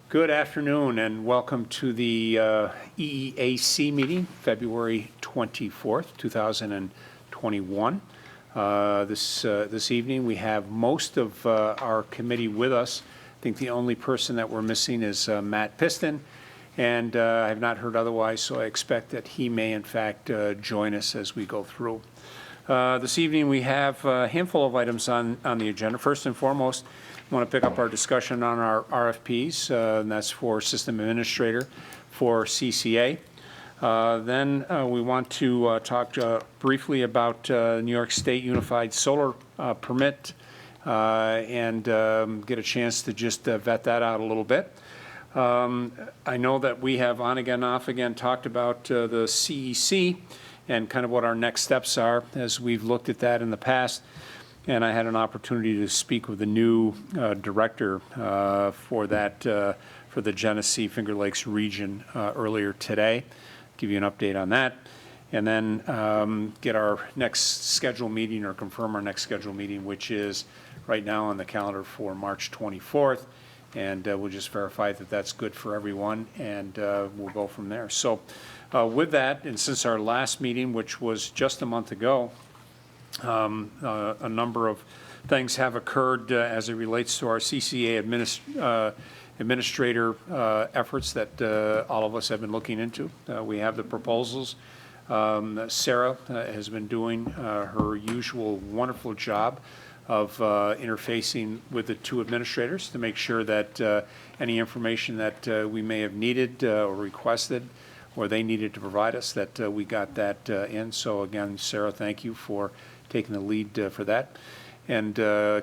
Good afternoon and welcome to the EEAC meeting, February 24th, 2021. This evening we have most of our committee with us. I think the only person that we're missing is Matt Piston, and I have not heard otherwise, so I expect that he may in fact join us as we go through. This evening we have a handful of items on the agenda. First and foremost, I want to pick up our discussion on our RFPs, and that's for System Administrator for CCA. Then we want to talk briefly about New York State Unified Solar Permit and get a chance to just vet that out a little bit. I know that we have on again, off again talked about the CEC and kind of what our next steps are as we've looked at that in the past. And I had an opportunity to speak with the new director for that, for the Genesee Finger Lakes region earlier today. Give you an update on that. And then get our next scheduled meeting, or confirm our next scheduled meeting, which is right now on the calendar for March 24th. And we'll just verify that that's good for everyone, and we'll go from there. So with that, and since our last meeting, which was just a month ago, a number of things have occurred as it relates to our CCA administrator efforts that all of us have been looking into. We have the proposals. Sarah has been doing her usual wonderful job of interfacing with the two administrators to make sure that any information that we may have needed or requested or they needed to provide us, that we got that in. So again, Sarah, thank you for taking the lead for that. And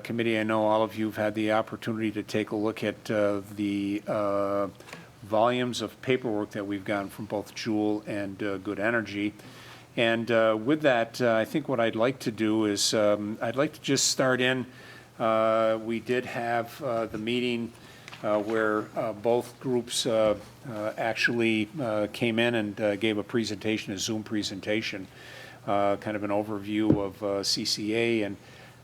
committee, I know all of you have had the opportunity to take a look at the volumes of paperwork that we've gotten from both Jewel and Good Energy. And with that, I think what I'd like to do is I'd like to just start in. We did have the meeting where both groups actually came in and gave a presentation, a Zoom presentation, kind of an overview of CCA and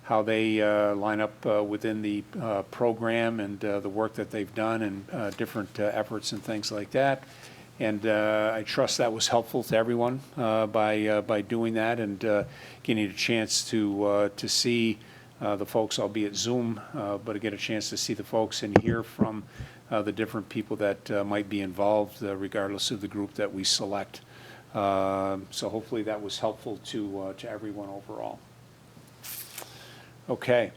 how they line up within the program and the work that they've done and different efforts and things like that. And I trust that was helpful to everyone by doing that and getting a chance to see the folks, albeit Zoom, but to get a chance to see the folks and hear from the different people that might be involved, regardless of the group that we select. So hopefully that was helpful to everyone overall. Okay.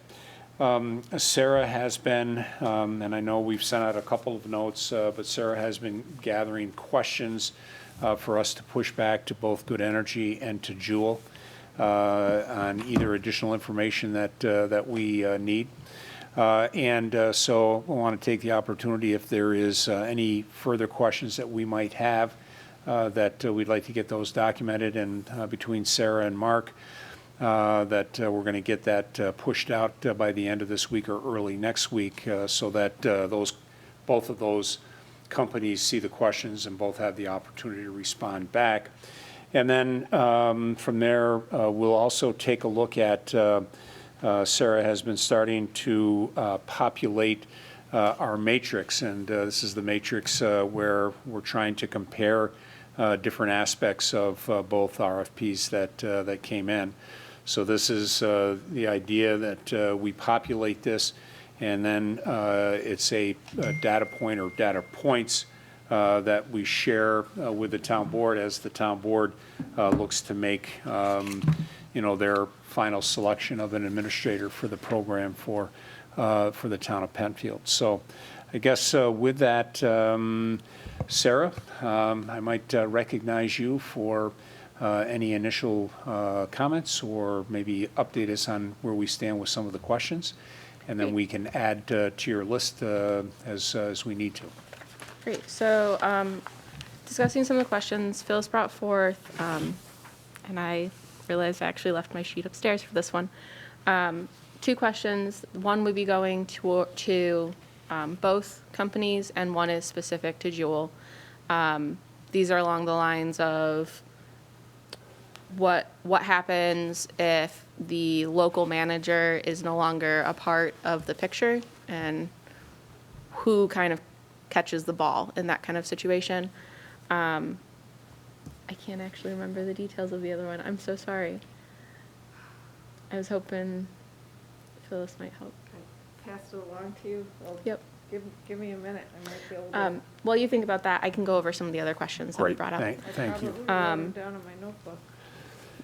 Sarah has been, and I know we've sent out a couple of notes, but Sarah has been gathering questions for us to push back to both Good Energy and to Jewel on either additional information that we need. So I want to take the opportunity, if there is any further questions that we might have, that we'd like to get those documented, and between Sarah and Mark, that we're going to get that pushed out by the end of this week or early next week, so that both of those companies see the questions and both have the opportunity to respond back. And then from there, we'll also take a look at, Sarah has been starting to populate our matrix, and this is the matrix where we're trying to compare different aspects of both RFPs that came in. So this is the idea that we populate this, and then it's a data point or data points that we share with the town board as the town board looks to make their final selection of an administrator for the program for the town of Penfield. So I guess with that, Sarah, I might recognize you for any initial comments, or maybe update us on where we stand with some of the questions, and then we can add to your list as we need to. Great. So discussing some of the questions Phil's brought forth, and I realized I actually left my sheet upstairs for this one. Two questions. One would be going to both companies, and one is specific to Jewel. These are along the lines of what happens if the local manager is no longer a part of the picture, and who kind of catches the ball in that kind of situation. I can't actually remember the details of the other one. I'm so sorry. I was hoping Phyllis might help. I passed it along to you. Well, Yep. Give me a minute. I might be able to. While you think about that, I can go over some of the other questions that we Great, brought up. thank you. I probably wrote them down in my notebook.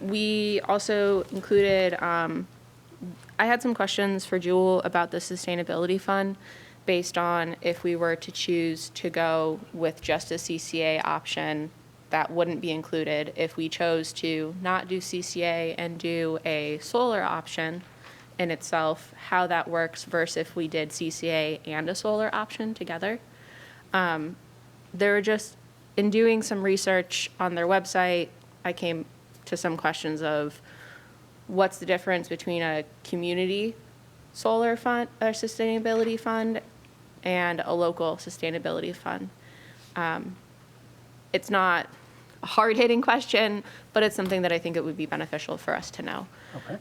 We also included, I had some questions for Jewel about the sustainability fund based on if we were to choose to go with just a CCA option, that wouldn't be included. If we chose to not do CCA and do a solar option in itself, how that works versus if we did CCA and a solar option together. There were just, in doing some research on their website, I came to some questions of what's the difference between a community solar fund or sustainability fund and a local sustainability fund. It's not a hard-hitting question, but it's something that I think it would be beneficial for us to know. Okay.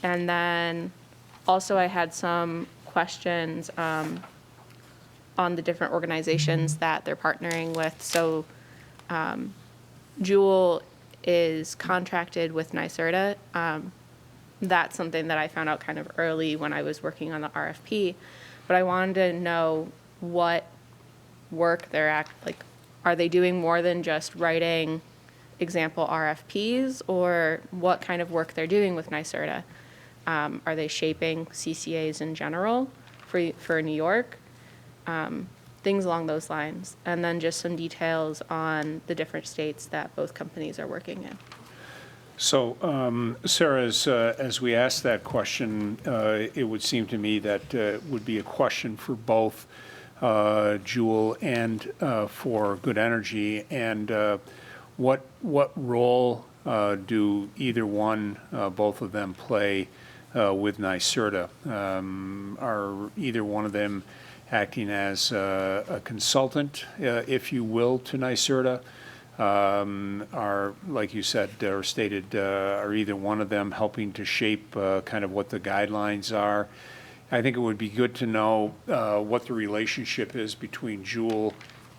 And then also I had some questions on the different organizations that they're partnering with. So Jewel is contracted with NYSERDA. That's something that I found out kind of early when I was working on the RFP. But I wanted to know what work they're like. Are they doing more than just writing example RFPs, or what kind of work they're doing with NYSERDA? Are they shaping CCAs in general for New York? Things along those lines. And then just some details on the different states that both companies are working in. So, Sarah, as we asked that question, it would seem to me that would be a question for both Jewel and for Good Energy. And what role do either one, both of them, play with NYSERDA? Are either one of them acting as a consultant, if you will, to NYSERDA? Are, like you said or stated, are either one of them helping to shape kind of what the guidelines are? I think it would be good to know what the relationship is between Jewel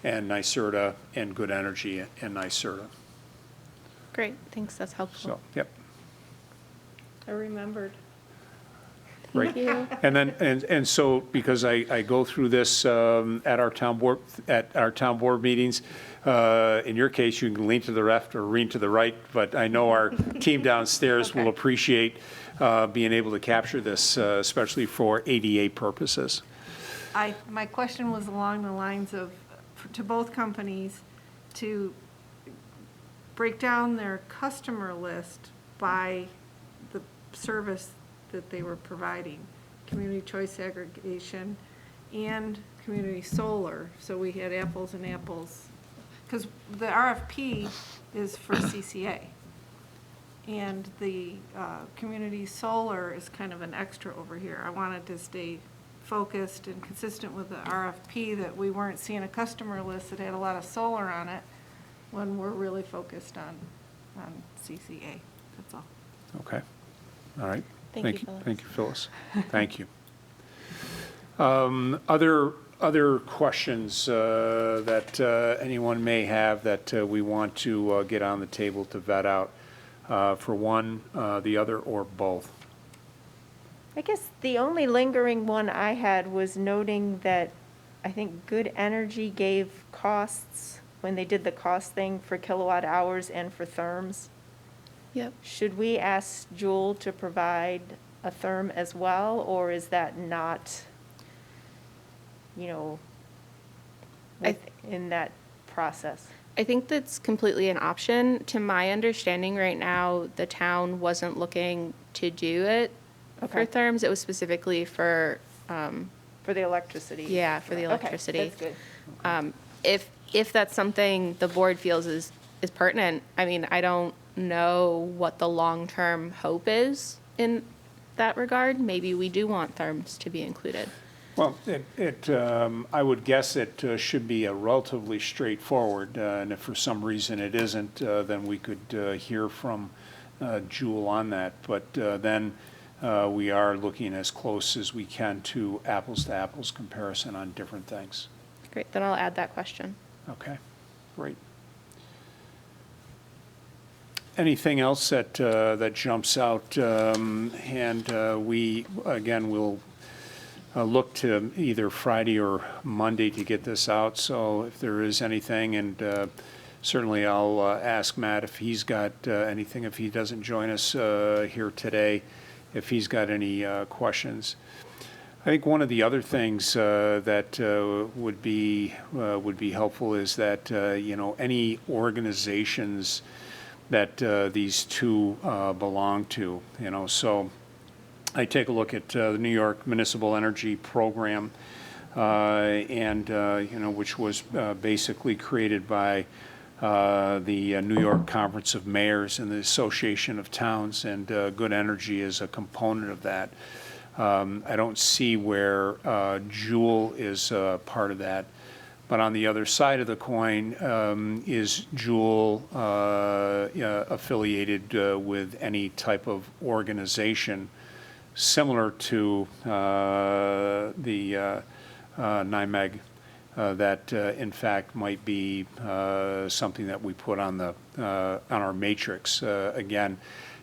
and NYSERDA and Good Energy and NYSERDA. Great, thanks, that's helpful. So, yep. I remembered. Right. Thank you. And then, and so, because I go through this at our town board meetings, in your case, you can lean to the left or lean to the right, but I know our team downstairs will appreciate being able to capture this, especially for ADA purposes. My question was along the lines of, to both companies, to break down their customer list by the service that they were providing, community choice aggregation and community solar. So we had apples and apples, because the RFP is for CCA. And the community solar is kind of an extra over here. I wanted to stay focused and consistent with the RFP, that we weren't seeing a customer list that had a lot of solar on it when we're really focused on CCA. That's all. Okay. All right. Thank you, Phyllis. Thank you, Phyllis. Thank you. Other questions that anyone may have that we want to get on the table to vet out for one, the other, or both? I guess the only lingering one I had was noting that I think Good Energy gave costs when they did the cost thing for kilowatt hours and for therms. Yep. Should we ask Jewel to provide a therm as well, or is that not, in that process? I think that's completely an option. To my understanding right now, the town wasn't looking to do it for Okay. therms. It was specifically for, For the electricity? yeah, for the Okay, electricity. that's good. If that's something the board feels is pertinent, I mean, I don't know what the long-term hope is in that regard. Maybe we do want therms to be included. Well, I would guess it should be a relatively straightforward, and if for some reason it isn't, then we could hear from Jewel on that. But then we are looking as close as we can to apples comparison on different things. Great, then I'll add that question. Okay, great. Anything else that, that jumps out? We, again, will look to either Friday or Monday to get this out, so if there is anything, and certainly I'll ask Matt if he's got anything, if he doesn't join us here today, if he's got any questions. I think one of the other things that would be helpful is that any organizations that these two belong to, so I take a look at the New York Municipal Energy Program, which was basically created by the New York Conference of Mayors and the Association of Towns, and Good Energy is a component of that. I don't see where Jewel is part of that. But on the other side of the coin, is Jewel affiliated with any type of organization similar to the NIMEG that in fact might be something that we put on our matrix. Again,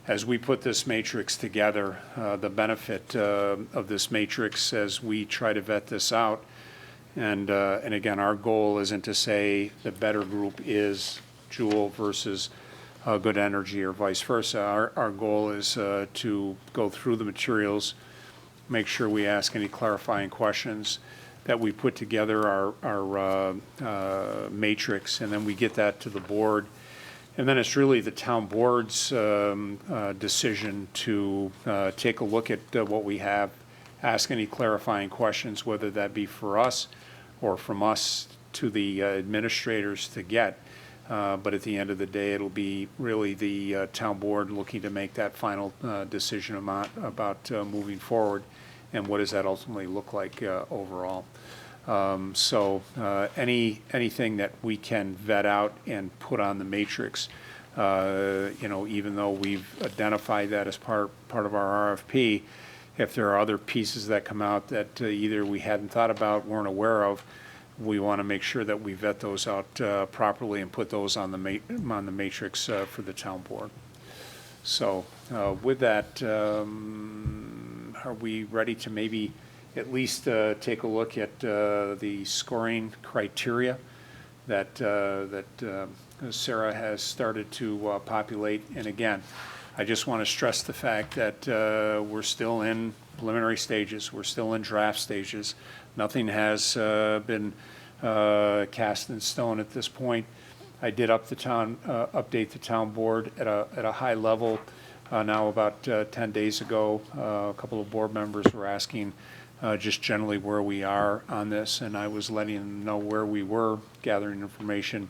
as we put this matrix together, the benefit of this matrix as we try to vet this out, and again, our goal isn't to say the better group is Jewel versus Good Energy or vice versa. Our goal is to go through the materials, make sure we ask any clarifying questions, that we put together our matrix, and then we get that to the board. And then it's really the town board's decision to take a look at what we have, ask any clarifying questions, whether that be for us or from us to the administrators to get. But at the end of the day, it'll be really the town board looking to make that final decision about moving forward, and what does that ultimately look like overall. Anything that we can vet out and put on the matrix, even though we've identified that as part of our RFP, if there are other pieces that come out that either we hadn't thought about, weren't aware of, we want to make sure that we vet those out properly and put those on the matrix for the town board. So with that, are we ready to maybe at least take a look at the scoring criteria that Sarah has started to populate? And again, I just want to stress the fact that we're still in preliminary stages. We're still in draft stages. Nothing has been cast in stone at this point. I did update the town board at a high level now about 10 days ago. A couple of board members were asking just generally where we are on this, and I was letting them know where we were, gathering information,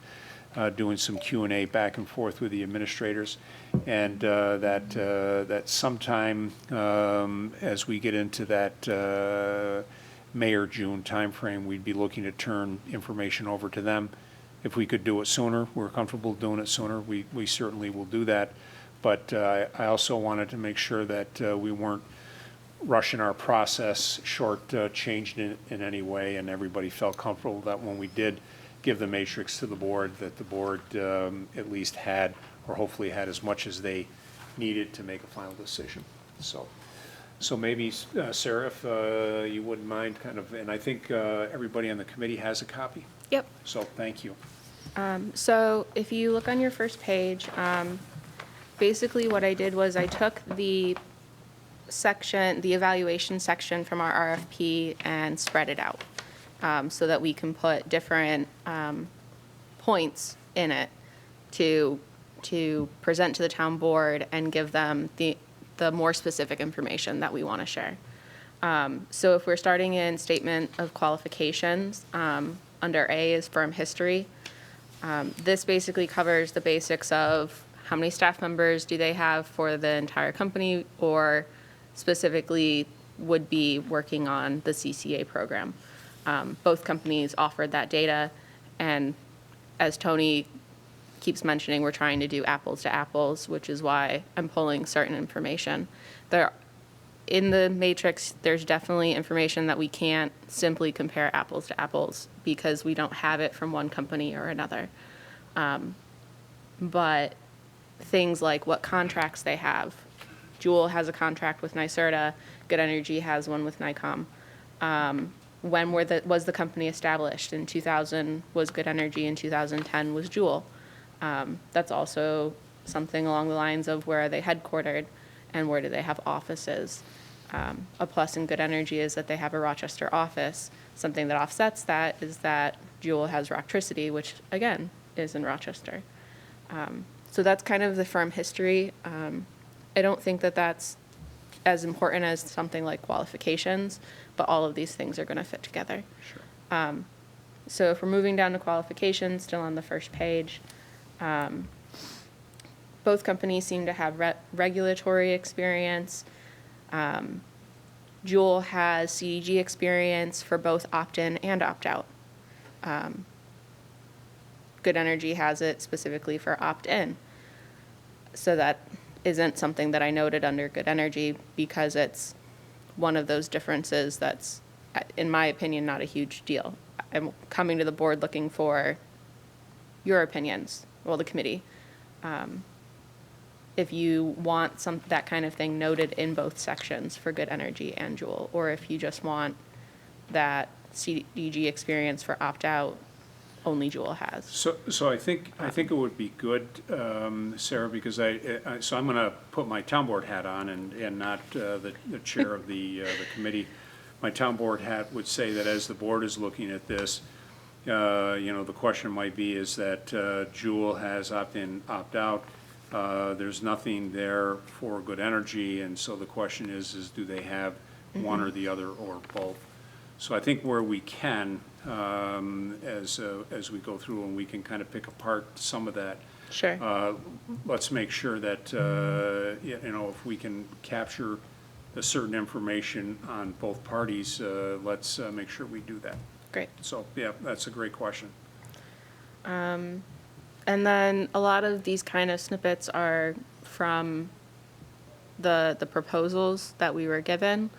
doing some Q&A back and forth with the administrators, and that sometime as we get into that May or June timeframe, we'd be looking to turn information over to them. If we could do it sooner, we're comfortable doing it sooner, we certainly will do that. But I also wanted to make sure that we weren't rushing our process, changed in any way, and everybody felt comfortable that when we did give the matrix to the board, that the board at least had, or hopefully had, as much as they needed to make a final decision. So maybe, Sarah, if you wouldn't mind and I think everybody on the committee has a copy. Yep. So thank you. So if you look on your first page, basically what I did was I took the evaluation section from our RFP and spread it out so that we can put different points in it to present to the town board and give them the more specific information that we want to share. So if we're starting in statement of qualifications, under A is firm history. This basically covers the basics of how many staff members do they have for the entire company, or specifically would be working on the CCA program. Both companies offered that data, and as Tony keeps mentioning, we're trying to do apples to apples, which is why I'm pulling certain information. in the matrix, there's definitely information that we can't simply compare apples to apples because we don't have it from one company or another. But things like what contracts they have. Juul has a contract with NYSERDA. Good Energy has one with NICOM. When was the company established? In 2000 was Good Energy, in 2010 was Juul. That's also something along the lines of where are they headquartered and where do they have offices. A plus in Good Energy is that they have a Rochester office. Something that offsets that is that Juul has Rocktricity, which again is in Rochester. So that's kind of the firm history. I don't think that that's as important as something like qualifications, but all of these things are going to fit together. Sure. So if we're moving down to qualifications, still on the first page, both companies seem to have regulatory experience. Juul has CDG experience for both opt-in and opt-out. Good Energy has it specifically for opt-in. So that isn't something that I noted under Good Energy because it's one of those differences that's, in my opinion, not a huge deal. I'm coming to the board looking for your opinions, well, the committee. If you want that kind of thing noted in both sections for Good Energy and Juul, or if you just want that CDG experience for opt-out, only Juul has. So I think it would be good, Sarah, because so I'm going to put my town board hat on and not the chair of the committee. My town board hat would say that as the board is looking at this, the question might be is that Juul has opt-in, opt-out. There's nothing there for Good Energy, and so the question is do they have one or the other or both? So I think where we can, as we go through and we can kind of pick apart some of that. Sure. Let's make sure that, if we can capture a certain information on both parties, let's make sure we do that. Great. So, yeah, that's a great question. And then a lot of these kind of snippets are from the proposals that we were given.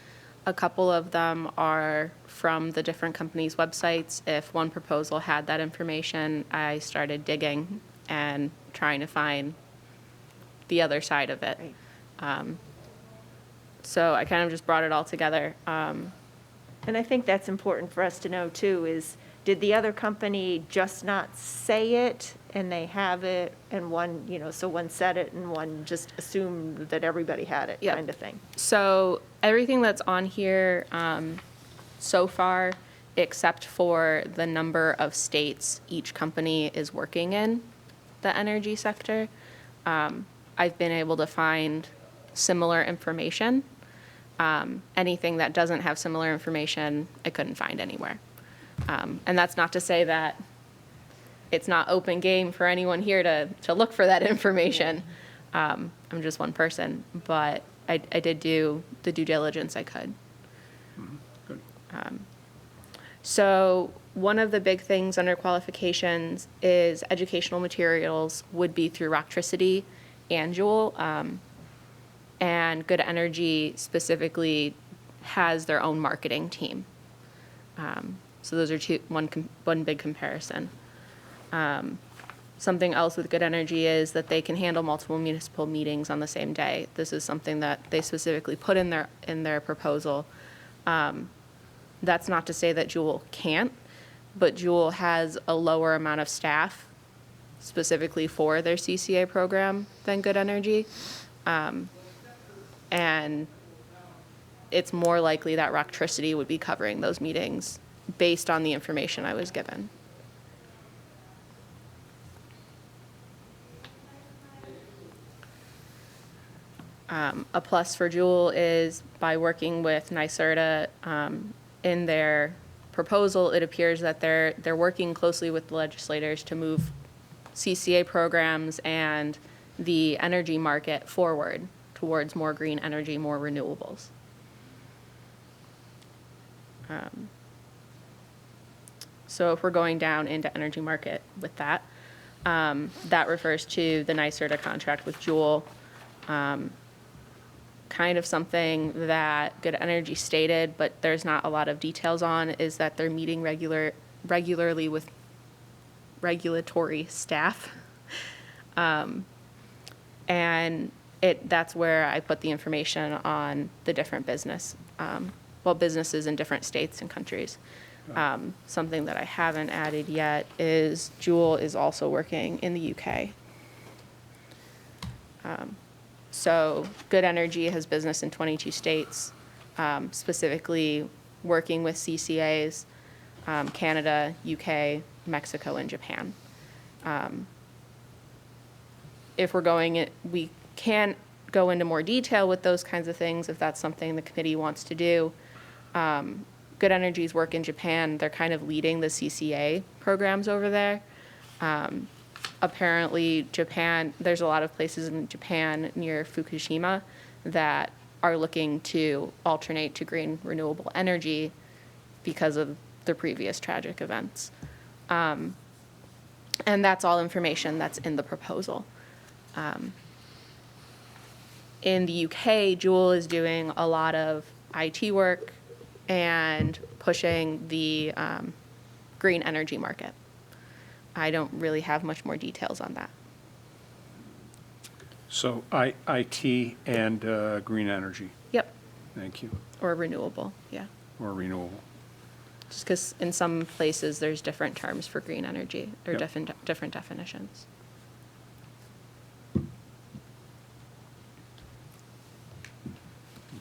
A couple of them are from the different companies' websites. If one proposal had that information, I started digging and trying to find the other side of it. Right. So I kind of just brought it all together. And I think that's important for us to know too, is did the other company just not say it and they have it and one, so one said it and one just assumed that everybody had it Yep. kind of thing? So everything that's on here so far, except for the number of states each company is working in the energy sector, I've been able to find similar information. Anything that doesn't have similar information, I couldn't find anywhere. And that's not to say that it's not open game for anyone here to look for that information. I'm just one person, but I did do the due diligence I could. Mm-hmm. Good. So one of the big things under qualifications is educational materials would be through Rocktricity and Juul. And Good Energy specifically has their own marketing team. So those are one big comparison. Something else with Good Energy is that they can handle multiple municipal meetings on the same day. This is something that they specifically put in their proposal. That's not to say that Juul can't, but Juul has a lower amount of staff specifically for their CCA program than Good Energy. And it's more likely that Rocktricity would be covering those meetings based on the information I was given. A plus for Juul is by working with NYSERDA in their proposal, it appears that they're working closely with the legislators to move CCA programs and the energy market forward towards more green energy, more renewables. So if we're going down into energy market with that, that refers to the NYSERDA contract with Juul. kind of something that Good Energy stated, but there's not a lot of details on, is that they're meeting regularly with regulatory staff. And that's where I put the information on the different businesses in different states and countries. Something that I haven't added yet is Jewel is also working in the UK. So Good Energy has business in 22 states, specifically working with CCAs, Canada, UK, Mexico, and Japan. If we're going, we can go into more detail with those kinds of things if that's something the committee wants to do. Good Energy's work in Japan, they're kind of leading the CCA programs over there. Apparently, Japan, there's a lot of places in Japan near Fukushima that are looking to alternate to green renewable energy because of the previous tragic events. And that's all information that's in the proposal. In the UK, Jewel is doing a lot of IT work and pushing the green energy market. I don't really have much more details on that. So IT and green energy, Yep, thank you, or renewable, yeah. or renewable. Just because in some places there's different terms for green energy or Yep. different definitions.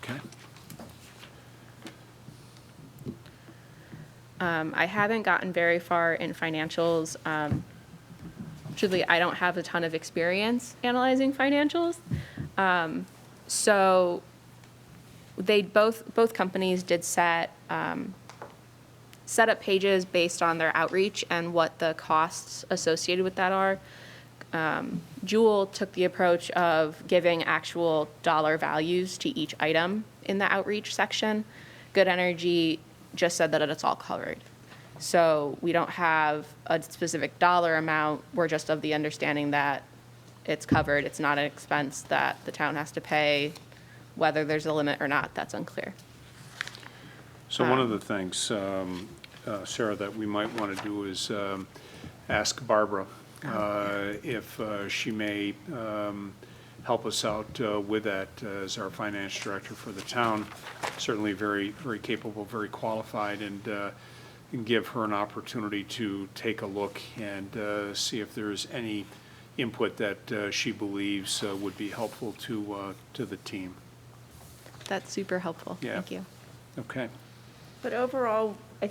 Okay. I haven't gotten very far in financials. Truthfully, I don't have a ton of experience analyzing financials. So they both companies did set up pages based on their outreach and what the costs associated with that are. Jewel took the approach of giving actual dollar values to each item in the outreach section. Good Energy just said that it's all covered. So we don't have a specific dollar amount. We're just of the understanding that it's covered. It's not an expense that the town has to pay. Whether there's a limit or not, that's unclear. So one of the things, Sarah, that we might want to do is ask Barbara if she may help us out with that as our finance director for the town. Certainly very, very capable, very qualified, and give her an opportunity to take a look and see if there's any input that she believes would be helpful to the team. That's super helpful. Yeah. Thank you. Okay. But overall, I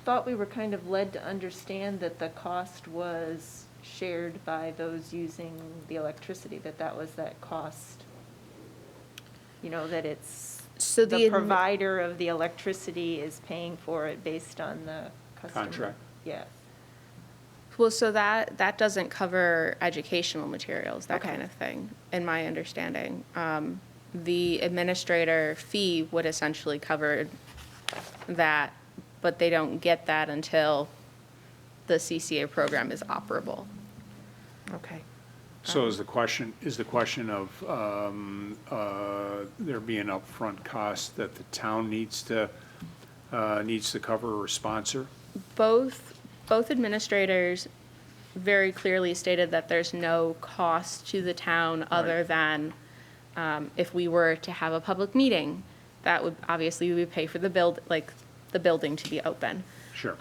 thought we were kind of led to understand that the cost was shared by those using the electricity, that was that cost. You know, that it's, So the provider of the electricity is paying for it based on the customer. Contract. Yeah. Well, so that doesn't cover educational materials, that Okay. kind of thing, in my understanding. The administrator fee would essentially cover that, but they don't get that until the CCA program is operable. Okay. So is the question of there being upfront costs that the town needs to cover or sponsor? Both administrators very clearly stated that there's no cost to the town other than if we were to have a public meeting, that would obviously we would pay for the building to be open. Sure.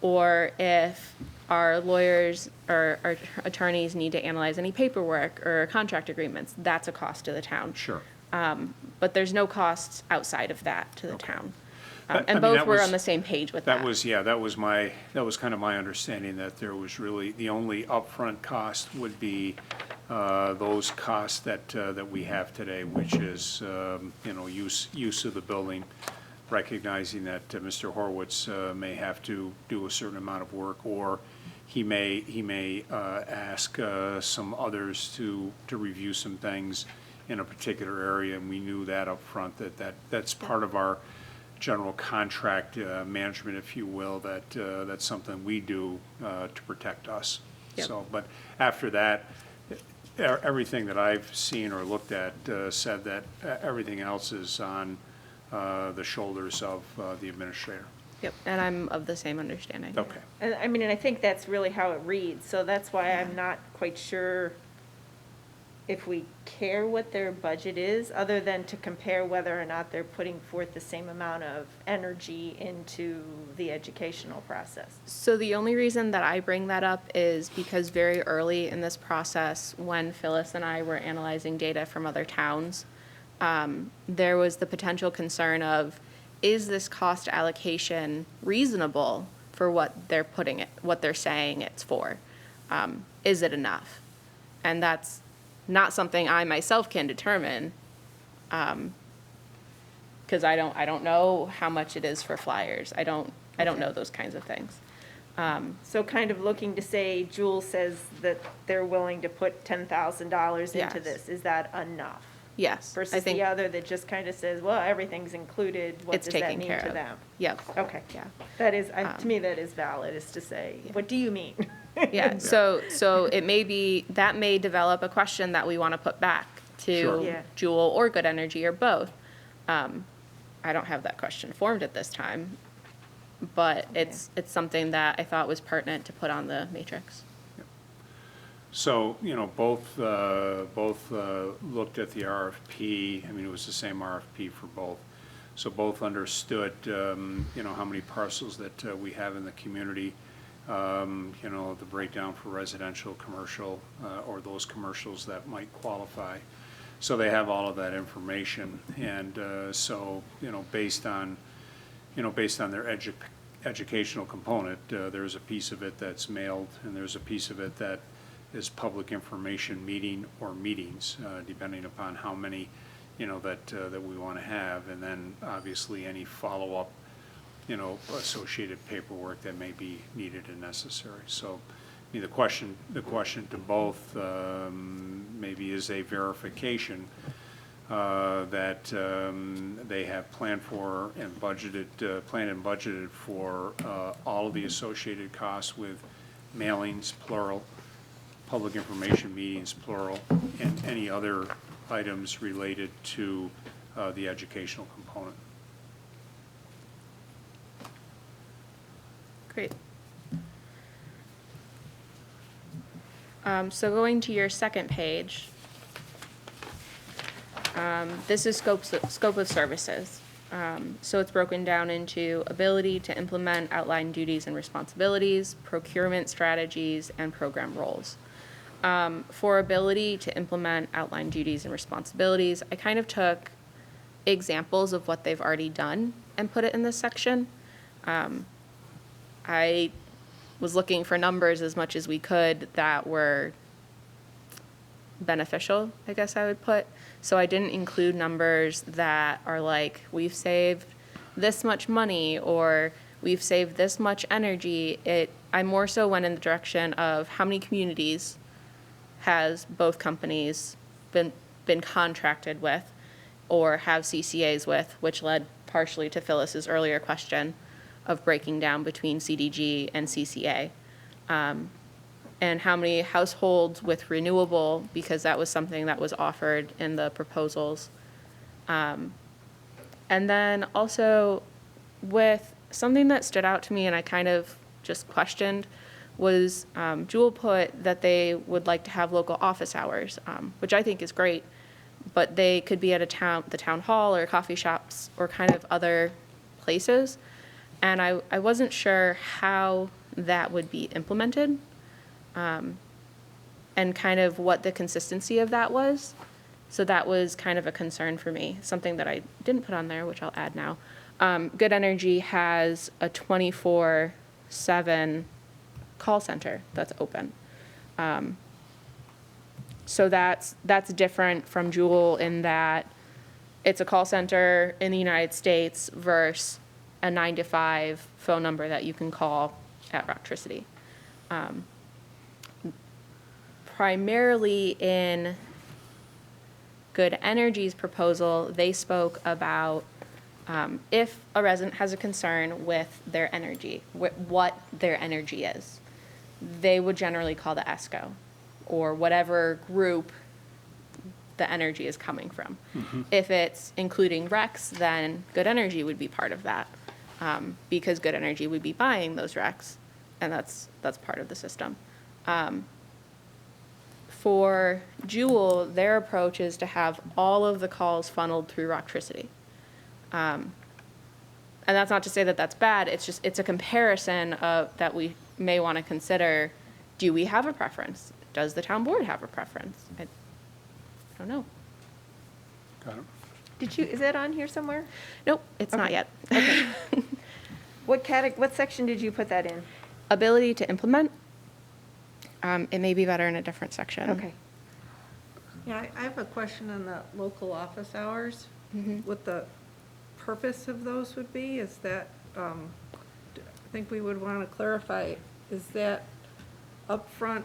Or if our lawyers or our attorneys need to analyze any paperwork or contract agreements, that's a cost to the town. Sure. But there's no costs outside of that to the town. I mean, And both that were was- on the same page with that. That was kind of my understanding, that there was really, the only upfront cost would be those costs that we have today, which is, use of the building, recognizing that Mr. Horowitz may have to do a certain amount of work, or he may ask some others to review some things in a particular area, and we knew that up front, that's part of our general contract management, if you will, that's something we do to protect us. Yep. So, but after that, everything that I've seen or looked at said that everything else is on the shoulders of the administrator. Yep, and I'm of the same understanding. Okay. And I mean, and I think that's really how it reads, so that's why I'm not quite sure if we care what their budget is, other than to compare whether or not they're putting forth the same amount of energy into the educational process. So the only reason that I bring that up is because very early in this process, when Phyllis and I were analyzing data from other towns, there was the potential concern of, is this cost allocation reasonable for what they're saying it's for? Is it enough? And that's not something I myself can determine, because I don't know how much it is for flyers. I don't know those kinds of things. So kind of looking to say, Jules says that they're willing to put $10,000 into Yes. this. Is that enough? Yes, I Versus think the other that just kind of says, well, everything's included, what it's does that taken mean care to of. them? Yep. Okay. Yeah. That is, to me, that is valid, is to say, what do you mean? Yeah, so it may be, that may develop a question that we want to put back Sure. to Yeah. Jewel or Good Energy or both. I don't have that question formed at this time, but it's something that I thought was pertinent to put on the matrix. So, both looked at the RFP. I mean, it was the same RFP for both. So both understood, how many parcels that we have in the community, the breakdown for residential, commercial, or those commercials that might qualify. So they have all of that information. And so, based on their educational component, there's a piece of it that's mailed, and there's a piece of it that is public information meeting or meetings, depending upon how many, that we want to have, and then obviously any follow-up, associated paperwork that may be needed and necessary. So, I mean, the question to both maybe is a verification that they have planned and budgeted for all of the associated costs with mailings, plural, public information meetings, plural, and any other items related to the educational component. Great. So going to your second page, this is scope of services. So it's broken down into ability to implement outlined duties and responsibilities, procurement strategies, and program roles. For ability to implement outlined duties and responsibilities, I kind of took examples of what they've already done and put it in this section. I was looking for numbers as much as we could that were beneficial, I guess I would put. So I didn't include numbers that are like, we've saved this much money or we've saved this much energy. I more so went in the direction of how many communities has both companies been contracted with or have CCAs with, which led partially to Phyllis's earlier question of breaking down between CDG and CCA. And how many households with renewable, because that was something that was offered in the proposals. And then also with something that stood out to me and I kind of just questioned was Jewel put that they would like to have local office hours, which I think is great, but they could be at the town hall or coffee shops or kind of other places. And I wasn't sure how that would be implemented and kind of what the consistency of that was. So that was kind of a concern for me, something that I didn't put on there, which I'll add now. Good Energy has a 24/7 call center that's open. So that's different from Jewel in that it's a call center in the United States versus a 9-to-5 phone number that you can call at Rocktricity. Primarily in Good Energy's proposal, they spoke about if a resident has a concern with their energy, what their energy is, they would generally call the ESCO. or whatever group the energy is coming from. If it's including RECs, then Good Energy would be part of that, because Good Energy would be buying those RECs, and that's part of the system. For Jewel, their approach is to have all of the calls funneled through Rocktricity. And that's not to say that that's bad, it's a comparison of, that we may want to consider. Do we have a preference? Does the town board have a preference? I don't know. Got it? Is that on here somewhere? Nope, it's not Okay. yet. What section did you put that in? Ability to implement. It may be better in a different section. Okay. Yeah, I have a question on the local office hours. What the purpose of those would be, is that, I think we would want to clarify, is that upfront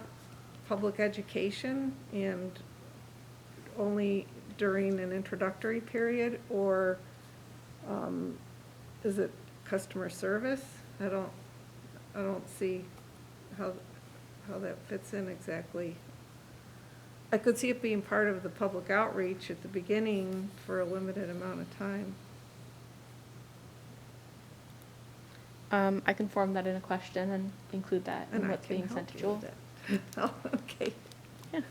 public education and only during an introductory period, or is it customer service? I don't see how that fits in exactly. I could see it being part of the public outreach at the beginning for a limited amount of time. I can form that in a question and include that And in I what's can being help sent to you Jewel. with that. Oh, okay. Yeah.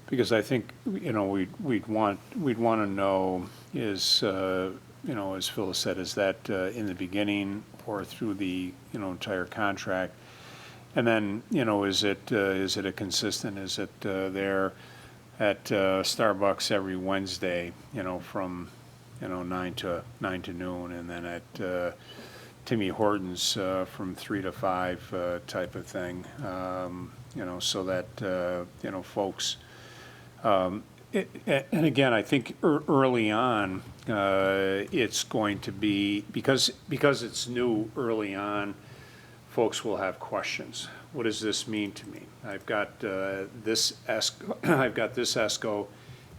Because I think, we'd want to know is, as Phyllis said, is that in the beginning or through the, entire contract? And then, is it a consistent, is it there at Starbucks every Wednesday, from, 9 to noon, and then at Timmy Hortons from 3 to 5 type of thing, so that, folks, and again, I think early on, it's going to be, because it's new early on, folks will have questions. What does this mean to me? I've got this ESCO,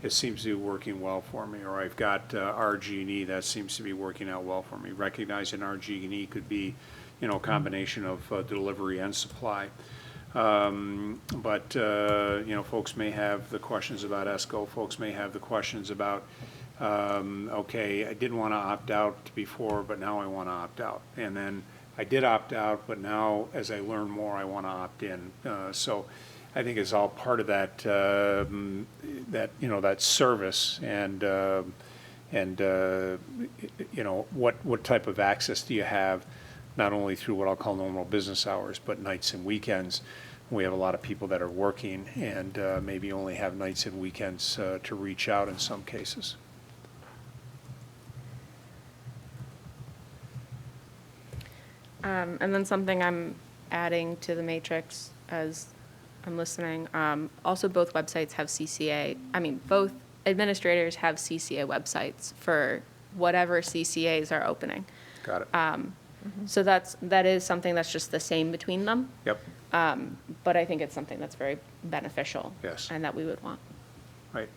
it seems to be working well for me, or I've got RG&E, that seems to be working out well for me. Recognizing RG&E could be, a combination of delivery and supply. But folks may have the questions about ESCO. Folks may have the questions about, okay, I didn't want to opt out before, but now I want to opt out. And then I did opt out, but now as I learn more, I want to opt in. So I think it's all part of that, that service, and what type of access do you have, not only through what I'll call normal business hours, but nights and weekends. We have a lot of people that are working and maybe only have nights and weekends to reach out in some cases. And then something I'm adding to the matrix as I'm listening, also both websites have CCA. Both administrators have CCA websites for whatever CCAs are opening. Got it. So that is something that's just the same between them. Yep. But I think it's something that's very beneficial. Yes. And that we would want. Right.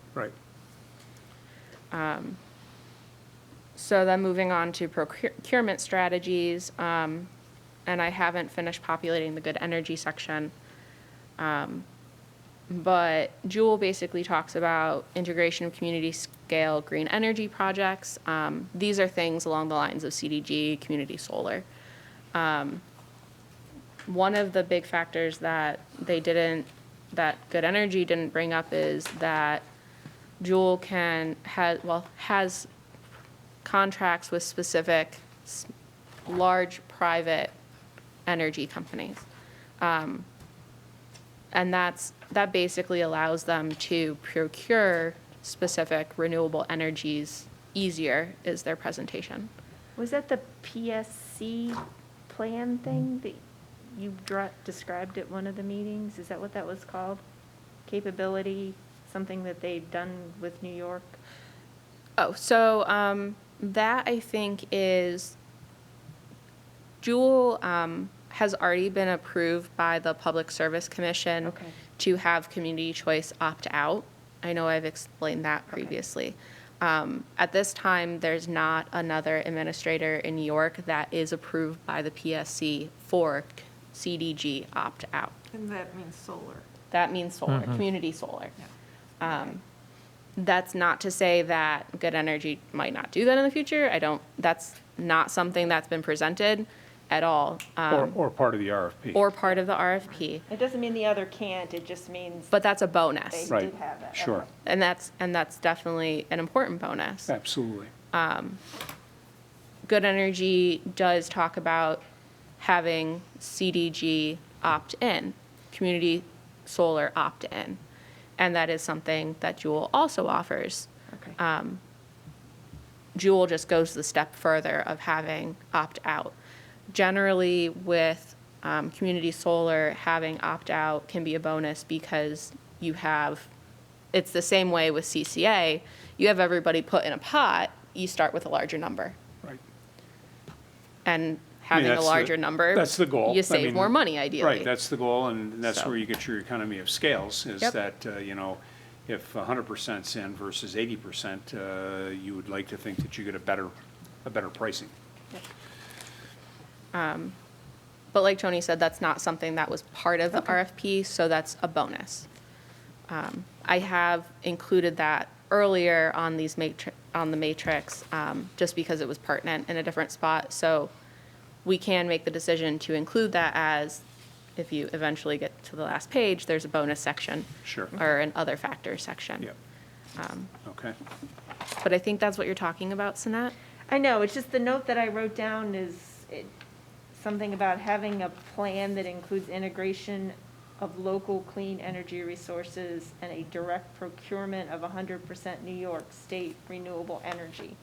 So then moving on to procurement strategies, and I haven't finished populating the good energy section. But Jewel basically talks about integration of community scale green energy projects. These are things along the lines of CDG, community solar. One of the big factors that that Good Energy didn't bring up is that Jewel has contracts with specific large private energy companies. And that basically allows them to procure specific renewable energies easier, is their presentation. Was that the PSC plan thing that you described at one of the meetings? Is that what that was called? Capability, something that they've done with New York? Oh, so that I think is, Jewel has already been approved by the Public Service Commission Okay. to have community choice opt out. I know I've explained that previously. At this time, there's not another administrator in New York that is approved by the PSC for CDG opt out. And that means solar. That means solar, community solar. That's not to say that Good Energy might not do that in the future. That's not something that's been presented at all, Or part of the RFP. or part of the RFP. It doesn't mean the other can't, it just means But that's a they bonus, Right. did have that. Sure, and that's definitely an important bonus. absolutely. Good Energy does talk about having CDG opt-in, community solar opt-in, and that is something that Jewel also offers. Okay. Jewel just goes the step further of having opt-out. Generally, with community solar, having opt-out can be a bonus because it's the same way with CCA. You have everybody put in a pot, you start with a larger number. Right. And having a that's larger number. that's the goal. You I save mean, more money, ideally. Right, that's the goal, and that's So. where you get your economy of scales, is Yep. that, if 100%'s in versus 80%, you would like to think that you get a better pricing. But like Tony said, that's not something that was part of the RFP, so that's a bonus. I have included that earlier on the matrix, just because it was pertinent in a different spot. So we can make the decision to include that as, if you eventually get to the last page, there's a bonus section. Sure. Or an other factors section. Yep. Okay. But I think that's what you're talking about, Sanat? I know, it's just the note that I wrote down something about having a plan that includes integration of local clean energy resources and a direct procurement of 100% New York State renewable energy.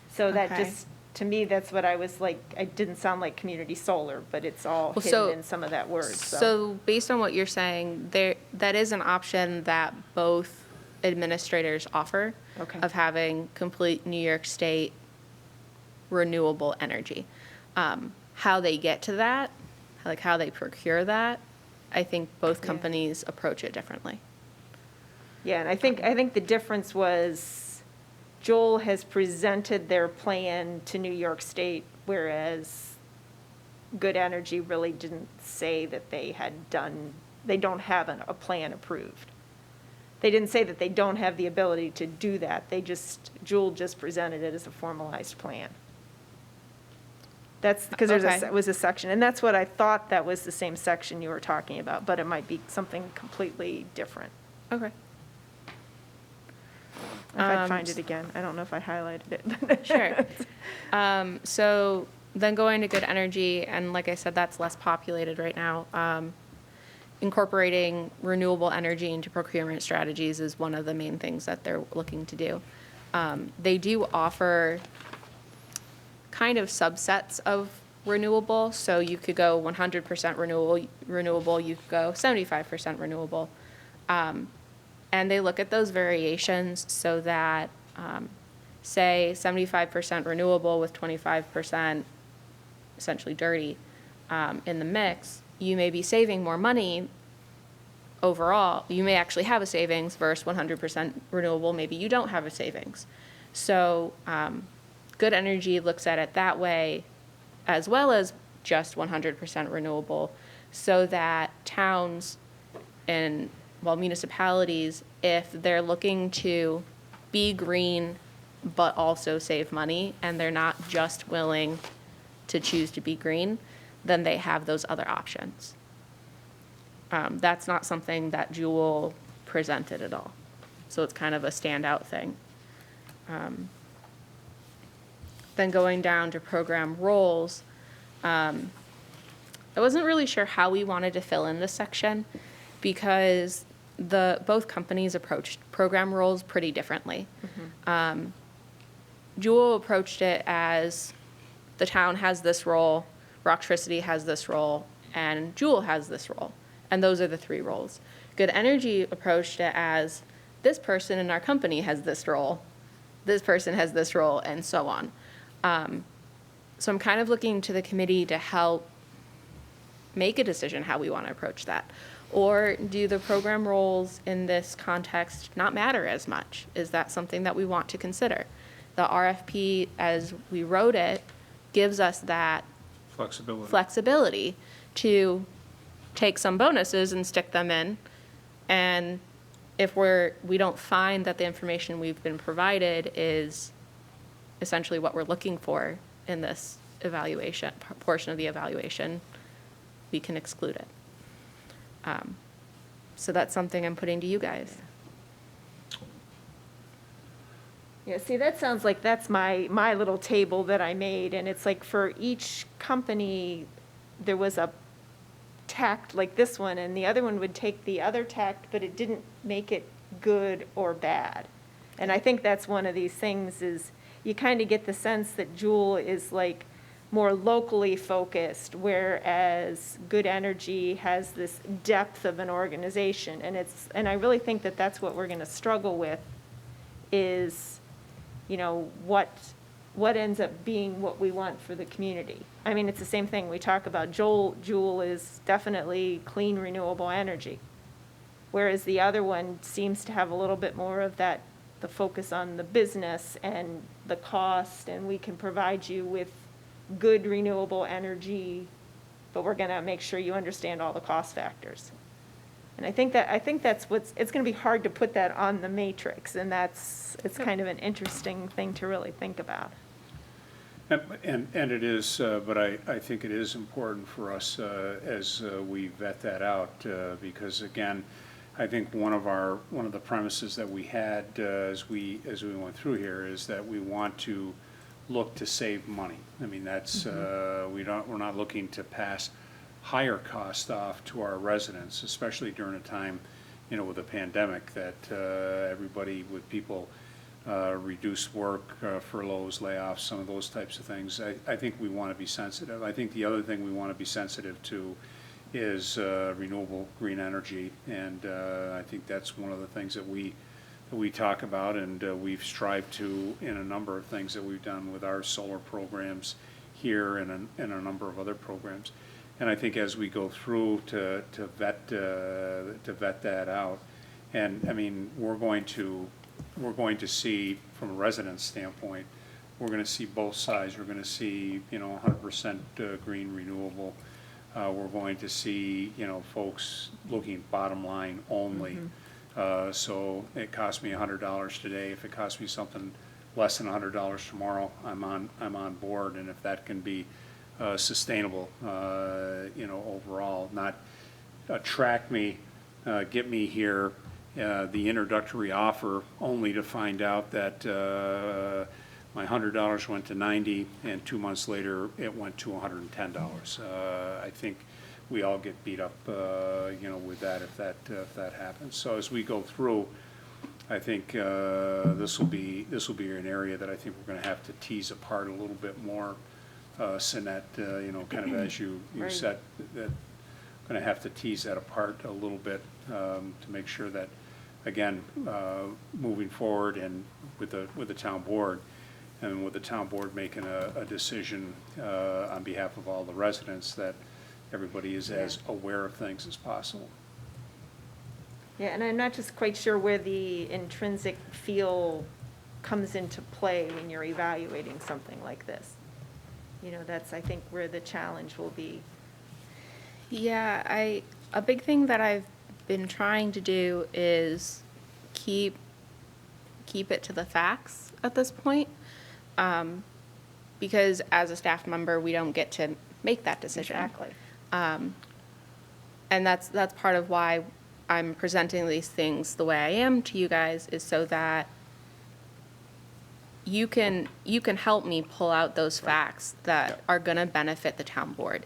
So that Okay. just, to me, that's what I was like, it didn't sound like community solar, but it's all Well, so- hidden in some of that word, So based on what you're saying, that is an option that both administrators offer. Okay. Of having complete New York State renewable energy. How they get to that, like how they procure that, I think both Yeah. companies approach it differently. Yeah, and I think the difference was Joel has presented their plan to New York State, whereas Good Energy really didn't say that they don't have a plan approved. They didn't say that they don't have the ability to do that. Joel just presented it as a formalized plan. That's, because Okay. was a section, and that's what I thought that was the same section you were talking about, but it might be something completely different. Okay. If I find it again, I don't know if I highlighted it. Sure. So then going to Good Energy, and like I said, that's less populated right now. Incorporating renewable energy into procurement strategies is one of the main things that they're looking to do. They do offer kind of subsets of renewable, so you could go 100% renewable, you could go 75% renewable. And they look at those variations so that, say, 75% renewable with 25% essentially dirty in the mix, you may be saving more money overall. You may actually have a savings versus 100% renewable. Maybe you don't have a savings. So Good Energy looks at it that way, as well as just 100% renewable, so that towns and, well, municipalities, if they're looking to be green but also save money, and they're not just willing to choose to be green, then they have those other options. That's not something that Jewel presented at all. So it's kind of a standout thing. Then going down to program roles, I wasn't really sure how we wanted to fill in this section because both companies approached program roles pretty differently. Jewel approached it as the town has this role, Rocktricity has this role, and Jewel has this role. And those are the three roles. Good Energy approached it as this person in our company has this role, this person has this role, and so on. So I'm kind of looking to the committee to help make a decision how we want to approach that. Or do the program roles in this context not matter as much? Is that something that we want to consider? The RFP, as we wrote it, gives us that Flexibility. flexibility to take some bonuses and stick them in. And if we don't find that the information we've been provided is essentially what we're looking for in this evaluation, portion of the evaluation, we can exclude it. So that's something I'm putting to you guys. Yeah, see, that sounds like that's my little table that I made, and it's like for each company, there was a tact like this one, and the other one would take the other tact, but it didn't make it good or bad. And I think that's one of these things is you kind of get the sense that Jewel is like more locally focused, whereas Good Energy has this depth of an organization. And I really think that that's what we're going to struggle with is, you know, what ends up being what we want for the community. I mean, it's the same thing. We talk about Jewel is definitely clean, renewable energy, whereas the other one seems to have a little bit more of that, the focus on the business and the cost, and we can provide you with good renewable energy, but we're going to make sure you understand all the cost factors. And I think that's it's going to be hard to put that on the matrix, and it's kind of an interesting thing to really think about. And it is, but I think it is important for us as we vet that out, because again, I think one of the premises that we had as we went through here is that we want to look to save money. I mean, that's we're not looking to pass higher costs off to our residents, especially during a time, you know, with a pandemic that everybody with people reduced work, furloughs, layoffs, some of those types of things. I think we want to be sensitive. I think the other thing we want to be sensitive to is renewable green energy, and I think that's one of the things that we talk about, and we've strived to in a number of things that we've done with our solar programs here and a number of other programs. And I think as we go through to vet that out, and I mean we're going to see from a resident standpoint, we're going to see both sides. We're going to see 100% green renewable. We're going to see folks looking bottom line only. So it cost me $100 today. If it costs me something less than $100 tomorrow, I'm on board. And if that can be sustainable, overall, not attract me, get me here, the introductory offer, only to find out that my $100 went to $90, and 2 months later it went to $110. I think we all get beat up, with that if that happens. So as we go through, I think this will be an area that I think we're going to have to tease apart a little bit more. Sinette, kind of as you Right. said, that going to have to tease that apart a little bit to make sure that, again, moving forward and with the town board, and with the town board making a decision on behalf of all the residents, that everybody is as aware of things as possible. Yeah, and I'm not just quite sure where the intrinsic feel comes into play when you're evaluating something like this. That's, I think, where the challenge will be. Yeah, a big thing that I've been trying to do is keep it to the facts at this point, because as a staff member, we don't get to make that decision. Exactly. And that's part of why I'm presenting these things the way I am to you guys, is so that you can help me pull out those facts that are going to benefit the town board.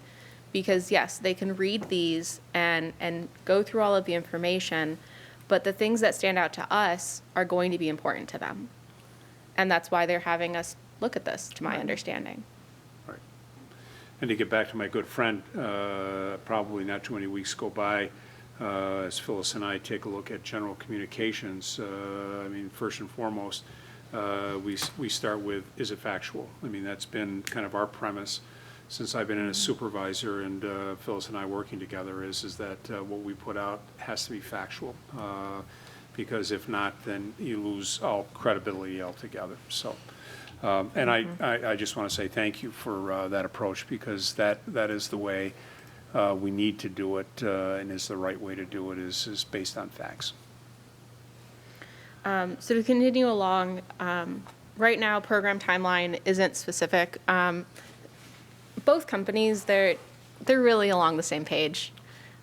Because yes, they can read these and go through all of the information, but the things that stand out to us are going to be important to them. And that's why they're having us look at this, to my understanding. Right. And to get back to my good friend, probably not too many weeks go by, as Phyllis and I take a look at general communications. I mean, first and foremost, we start with, is it factual? I mean, that's been kind of our premise since I've been in as supervisor, and Phyllis and I working together, is that what we put out has to be factual, because if not, then you lose all credibility altogether. So, and I just want to say thank you for that approach, because that is the way we need to do it and is the right way to do it is based on facts. So to continue along, right now, program timeline isn't specific. Both companies, they're really along the same page.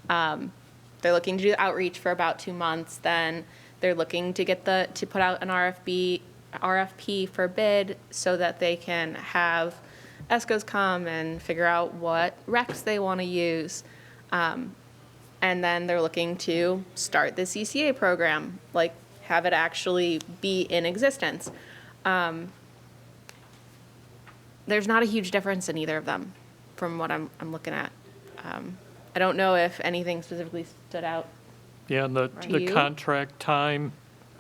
They're looking to do outreach for about 2 months, then they're looking to to put out an RFP for bid so that they can have ESCOs come and figure out what recs they want to use. And then they're looking to start the CCA program, like have it actually be in existence. There's not a huge difference in either of them from what I'm looking at. I don't know if anything specifically stood out. Yeah, and the you? contract time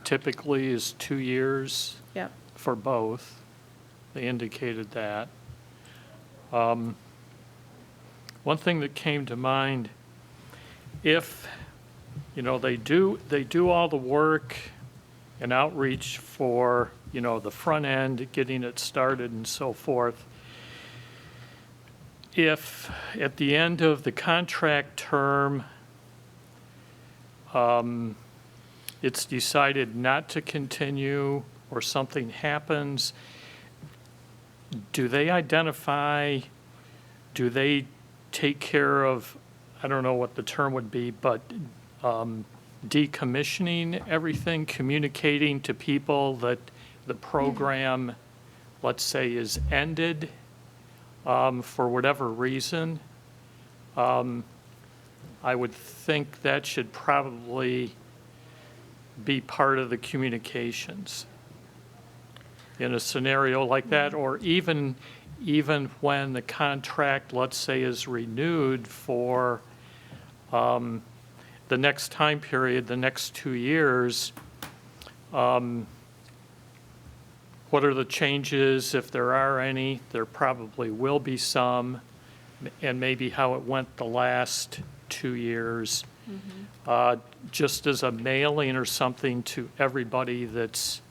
typically is 2 years Yep. for both. They indicated that. One thing that came to mind, if, they do all the work and outreach for, the front end, getting it started and so forth. If at the end of the contract term, it's decided not to continue or something happens, do they take care of, I don't know what the term would be, but decommissioning everything, communicating to people that the program, let's say, is ended for whatever reason? I would think that should probably be part of the communications in a scenario like that, or even when the contract, let's say, is renewed for the next time period, the next 2 years, what are the changes, if there are any? There probably will be some, and maybe how it went the last 2 years. Just as a mailing or something to everybody that's,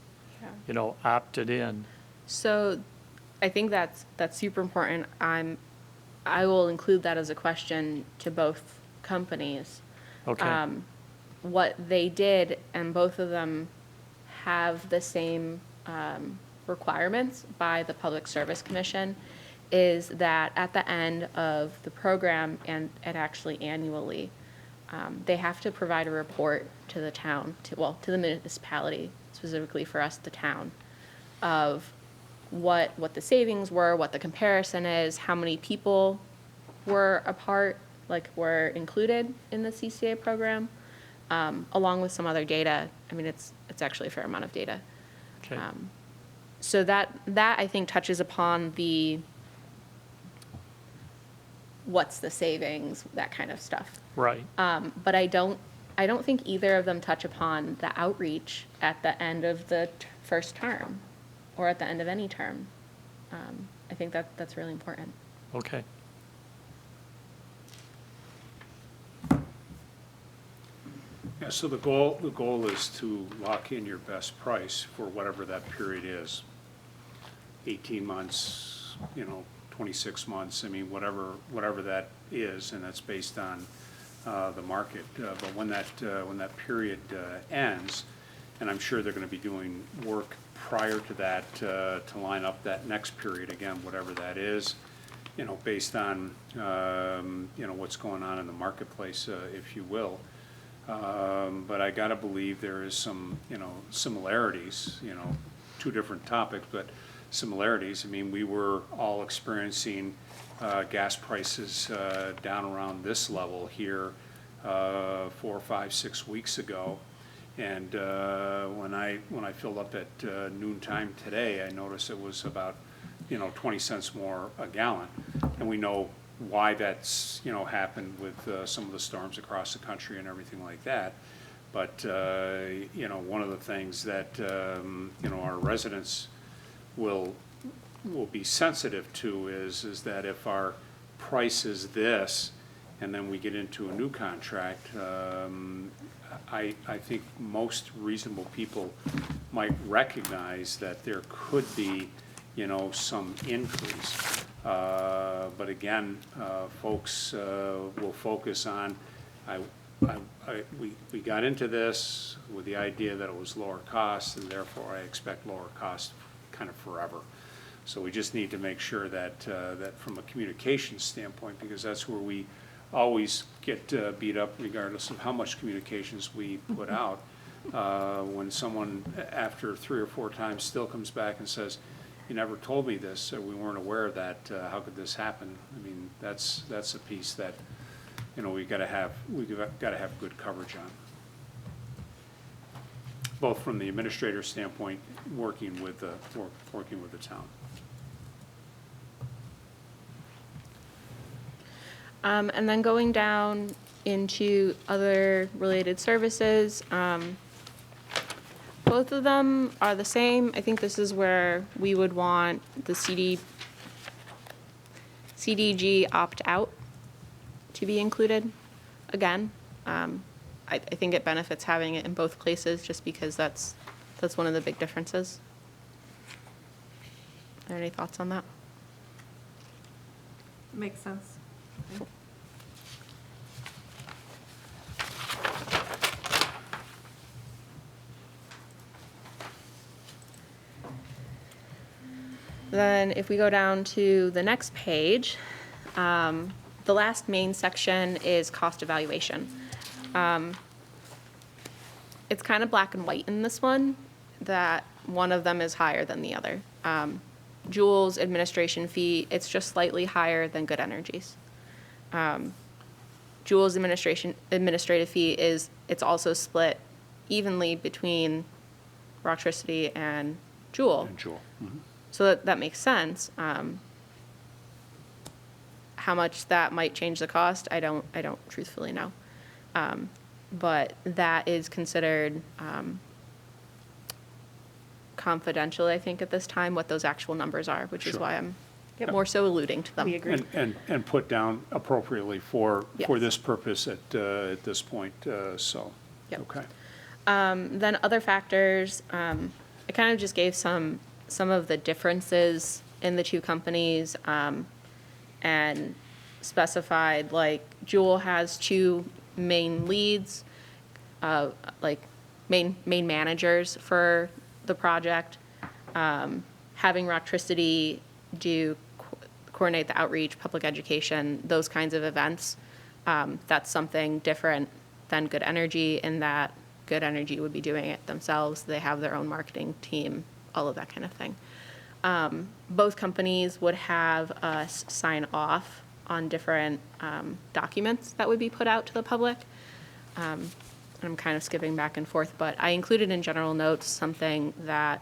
opted in. So I think that's super important. I will include that as a question to both companies. Okay. What they did, and both of them have the same requirements by the Public Service Commission, is that at the end of the program and actually annually, they have to provide a report to the town, to the municipality, specifically for us, the town, of what the savings were, what the comparison is, how many people were were included in the CCA program, along with some other data. I mean, it's actually a fair amount of data. Okay. So that I think touches upon what's the savings, that kind of stuff. Right. But I don't think either of them touch upon the outreach at the end of the first term, or at the end of any term. I think that's really important. Okay. Yeah, so the goal is to lock in your best price for whatever that period is. 18 months, 26 months, I mean, whatever that is, and that's based on the market. But when that period ends, and I'm sure they're going to be doing work prior to that to line up that next period, again, whatever that is, based on, what's going on in the marketplace, if you will. But I gotta believe there is some, similarities, two different topics, but similarities. I mean, we were all experiencing gas prices down around this level here 4, 5, 6 weeks ago. And when I filled up at noontime today, I noticed it was about 20 cents more a gallon. And we know why that's happened with some of the storms across the country and everything like that. But one of the things that our residents will be sensitive to is that if our price is this, and then we get into a new contract, I think most reasonable people might recognize that there could be some increase. But again, folks will focus on, we got into this with the idea that it was lower cost, and therefore I expect lower cost kind of forever. So we just need to make sure that, that from a communications standpoint, because that's where we always get beat up regardless of how much communications we put out. When someone, after 3 or 4 times, still comes back and says, you never told me this, or we weren't aware of that, how could this happen? I mean, that's a piece that, you know, we've got to have good coverage on. Both from the administrator standpoint, working with the town. And then going down into other related services, both of them are the same. I think this is where we would want the CDG opt-out to be included again. I think it benefits having it in both places just because that's one of the big differences. Are there any thoughts on that? Makes sense. Then if we go down to the next page, the last main section is cost evaluation. It's kind of black and white in this one, that one of them is higher than the other. Juul's administration fee, it's just slightly higher than Good Energy's. Juul's administrative fee it's also split evenly between Rocktricity and Juul. And Juul. Mm-hmm. So that makes sense. How much that might change the cost, I don't truthfully know. But that is considered confidential, I think, at this time, what those actual numbers are, which is Sure. why I'm more so alluding to them. We agree. And put down appropriately for Yes. this purpose at this point, so, Yep. okay. Then other factors, I kind of just gave some of the differences in the two companies, and specified, like, Juul has 2 main leads, like main managers for the project. Having Rocktricity coordinate the outreach, public education, those kinds of events, that's something different than Good Energy in that Good Energy would be doing it themselves. They have their own marketing team, all of that kind of thing. Both companies would have us sign off on different documents that would be put out to the public. I'm kind of skipping back and forth, but I included in general notes something that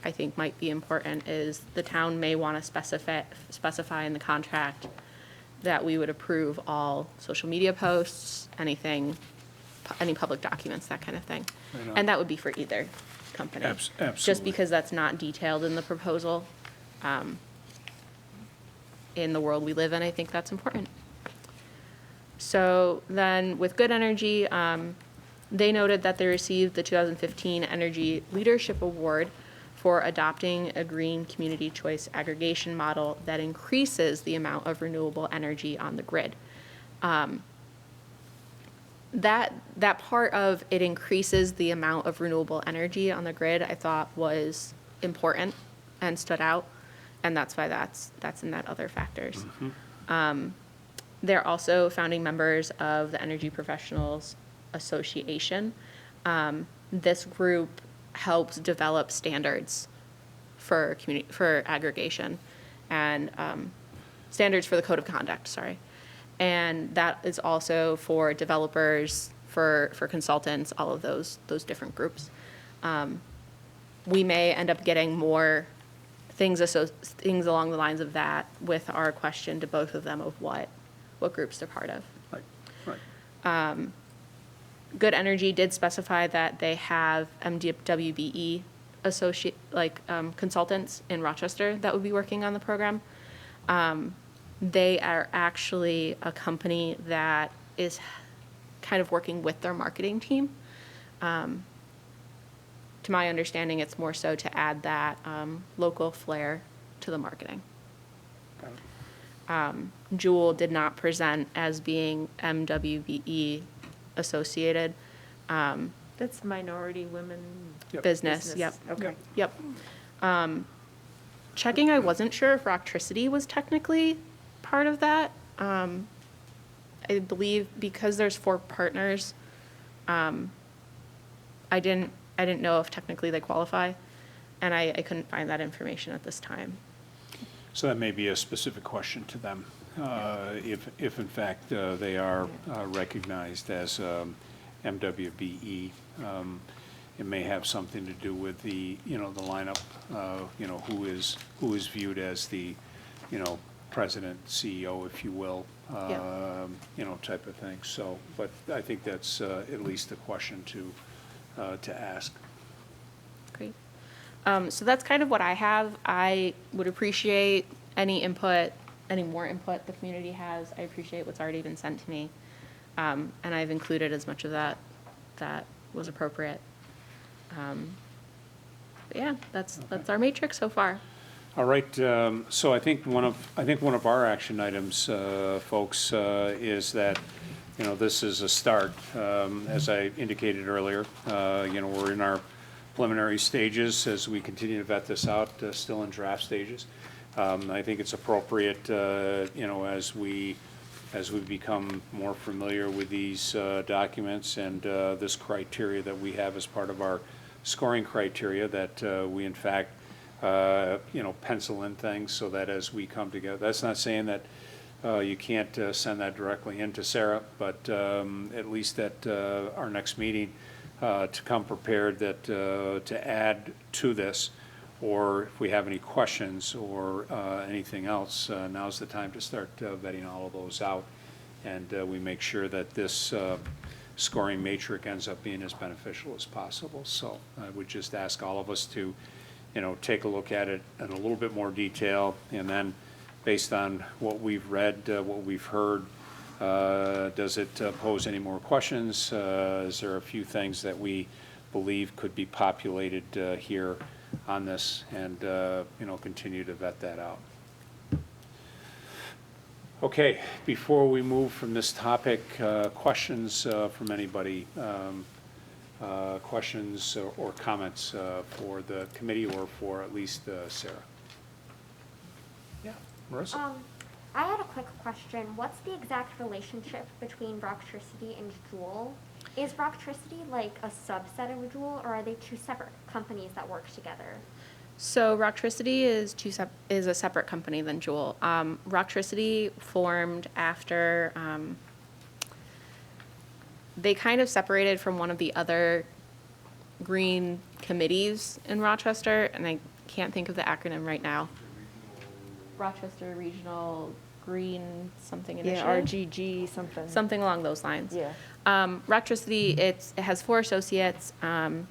I think might be important is the town may want to specify in the contract that we would approve all social media posts, any public documents, that kind of thing. Right on. And that would be for either company. Absolutely. Just because that's not detailed in the proposal. In the world we live in, I think that's important. So then with Good Energy, they noted that they received the 2015 Energy Leadership Award for adopting a green community choice aggregation model that increases the amount of renewable energy on the grid. That part of it increases the amount of renewable energy on the grid, I thought was important and stood out, and that's why that's in that other factors. Mm-hmm. They're also founding members of the Energy Professionals Association. This group helps develop standards for aggregation and standards for the code of conduct, sorry. And that is also for developers, for consultants, all of those different groups. We may end up getting more things along the lines of that with our question to both of them of what groups they're part of. Right. Good Energy did specify that they have MWBE consultants in Rochester that would be working on the program. They are actually a company that is kind of working with their marketing team. To my understanding, it's more so to add that local flair to the marketing. Got it. Jewel did not present as being MWBE associated. That's minority women. Yep. Business, yep. Okay. Yep. Checking, I wasn't sure if Rocktricity was technically part of that. I believe because there's 4 partners, I didn't know if technically they qualify, and I couldn't find that information at this time. So that may be a specific question to them, if in fact they are recognized as MWBE. It may have something to do with the, the lineup, who is viewed as the, president, CEO, if you will, type of thing. So, but I think that's at least a question to ask. Great. So that's kind of what I have. I would appreciate any input, any more input the community has. I appreciate what's already been sent to me. And I've included as much of that was appropriate. But yeah, that's our matrix so far. All right, so I think one of our action items, folks, is that, this is a start. As I indicated earlier, we're in our preliminary stages as we continue to vet this out, still in draft stages. I think it's appropriate, as we become more familiar with these documents and this criteria that we have as part of our scoring criteria, that we in fact pencil in things so that as we come together. That's not saying that you can't send that directly into Sarah, but at least at our next meeting, to come prepared that to add to this, or if we have any questions or anything else, now's the time to start vetting all of those out, and we make sure that this scoring matrix ends up being as beneficial as possible. So I would just ask all of us to take a look at it in a little bit more detail, and then based on what we've read, what we've heard, does it pose any more questions? Is there a few things that we believe could be populated here on this, and continue to vet that out. Okay, before we move from this topic, questions from anybody? Questions or comments for the committee, or for at least Sarah? Yeah, Marissa? I had a quick question. What's the exact relationship between Rocktricity and Jewel? Is Rocktricity like a subset of Jewel, or are they 2 separate companies that work together? So Rocktricity is a separate company than Jewel. Rocktricity formed after they kind of separated from one of the other green committees in Rochester, and I can't think of the acronym right now. Rochester Regional Green something initiative? Yeah, RGG something. Something along those lines. Yeah. Rocktricity, it has 4 associates, and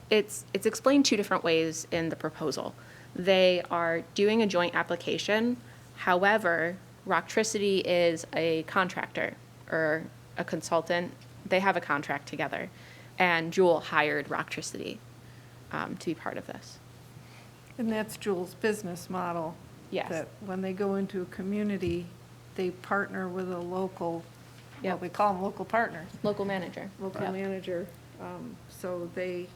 it's explained 2 different ways in the proposal. They are doing a joint application. However, Rocktricity is a contractor or a consultant. They have a contract together, and Jewel hired Rocktricity to be part of this. And that's Jewel's business model. Yes. That when they go into a community, they partner with a local, Yep. we call them local partners, Local manager. local Yep. manager. So they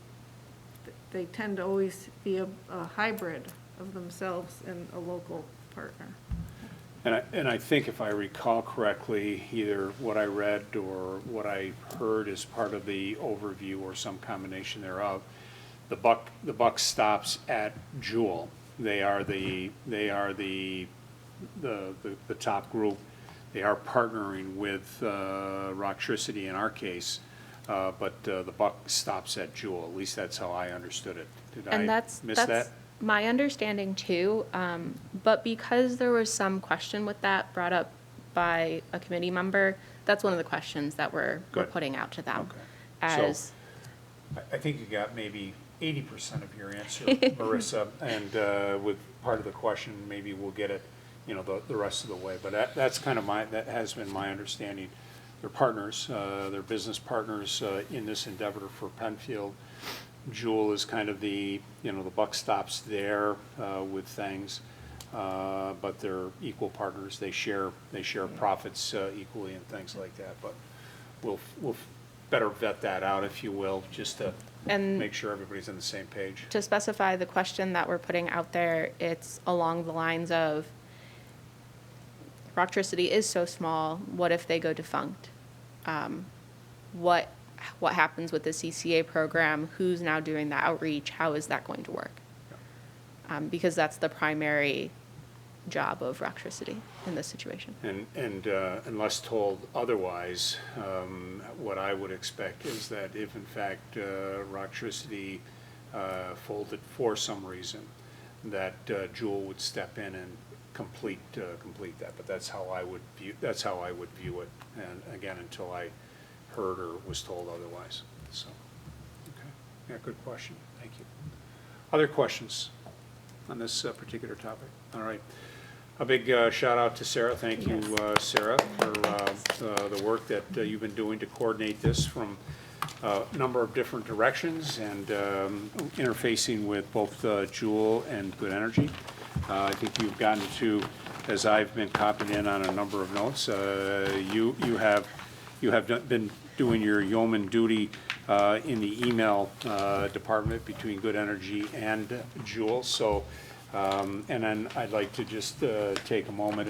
tend to always be a hybrid of themselves and a local partner. And I think if I recall correctly, either what I read or what I heard as part of the overview or some combination thereof, the buck stops at Jewel. They are the top group. They are partnering with Rocktricity in our case, but the buck stops at Jewel. At least that's how I understood it. Did And I that's miss that? my understanding too. But because there was some question with that brought up by a committee member, that's one of the questions that we're Good. putting out to them. Okay. As So I think you got maybe 80% of your answer, Marissa, and with part of the question, maybe we'll get it, the rest of the way. But that's kind of that has been my understanding. They're partners, they're business partners in this endeavor for Penfield. Jewel is kind of the, the buck stops there with things, but they're equal partners. They share profits equally and things like that. But we'll better vet that out, if you will, just to And make sure everybody's on the same page. to specify the question that we're putting out there, it's along the lines of, Rocktricity is so small, what if they go defunct? What happens with the CCA program? Who's now doing the outreach? How is that going to work? Because that's the primary job of Rocktricity in this situation. And unless told otherwise, what I would expect is that if in fact Rocktricity folded for some reason, that Jewel would step in and complete that. But that's how I would view it. And again, until I heard or was told otherwise. So, okay, yeah, good question. Thank you. Other questions on this particular topic? All right. A big shout out to Sarah. Thank you, Sarah, for the work that you've been doing to coordinate this from a number of different directions and interfacing with both Jewel and Good Energy. I think you've gotten to, as I've been copied in on a number of notes, you have been doing your yeoman duty in the email department between Good Energy and Jewel. So, and then I'd like to just take a moment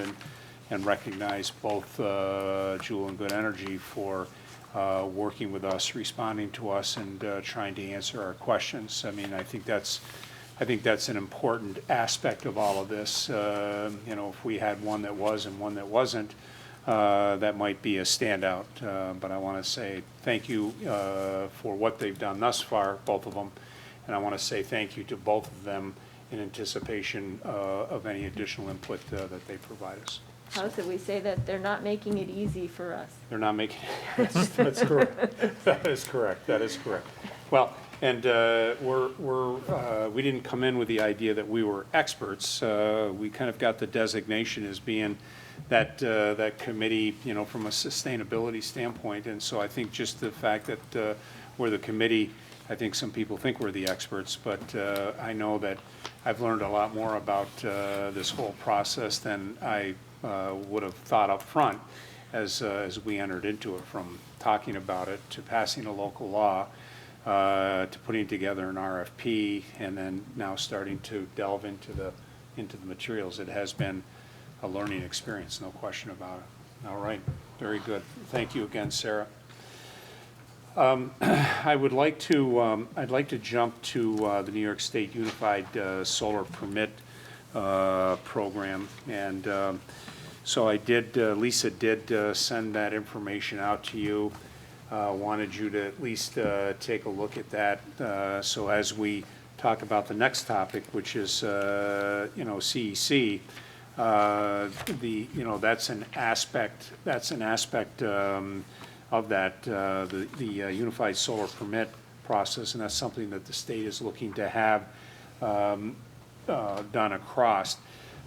and recognize both Jewel and Good Energy for working with us, responding to us, and trying to answer our questions. I mean, I think that's an important aspect of all of this. If we had one that was and one that wasn't, that might be a standout. But I want to say thank you for what they've done thus far, both of them. And I want to say thank you to both of them in anticipation of any additional input that they provide us. How should we say that they're not making it easy for us? They're not making, that's correct. That is correct. Well, and we didn't come in with the idea that we were experts. We kind of got the designation as being that committee, from a sustainability standpoint. And so I think just the fact that we're the committee, I think some people think we're the experts, but I know that I've learned a lot more about this whole process than I would have thought up front as we entered into it, from talking about it to passing a local law to putting together an RFP, and then now starting to delve into the materials. It has been a learning experience, no question about it. All right, very good. Thank you again, Sarah. I'd like to jump to the New York State Unified Solar Permit program, and so Lisa did send that information out to you. Wanted you to at least take a look at that. So as we talk about the next topic, which is CEC, that's an aspect of that, the Unified Solar Permit process, and that's something that the state is looking to have done across.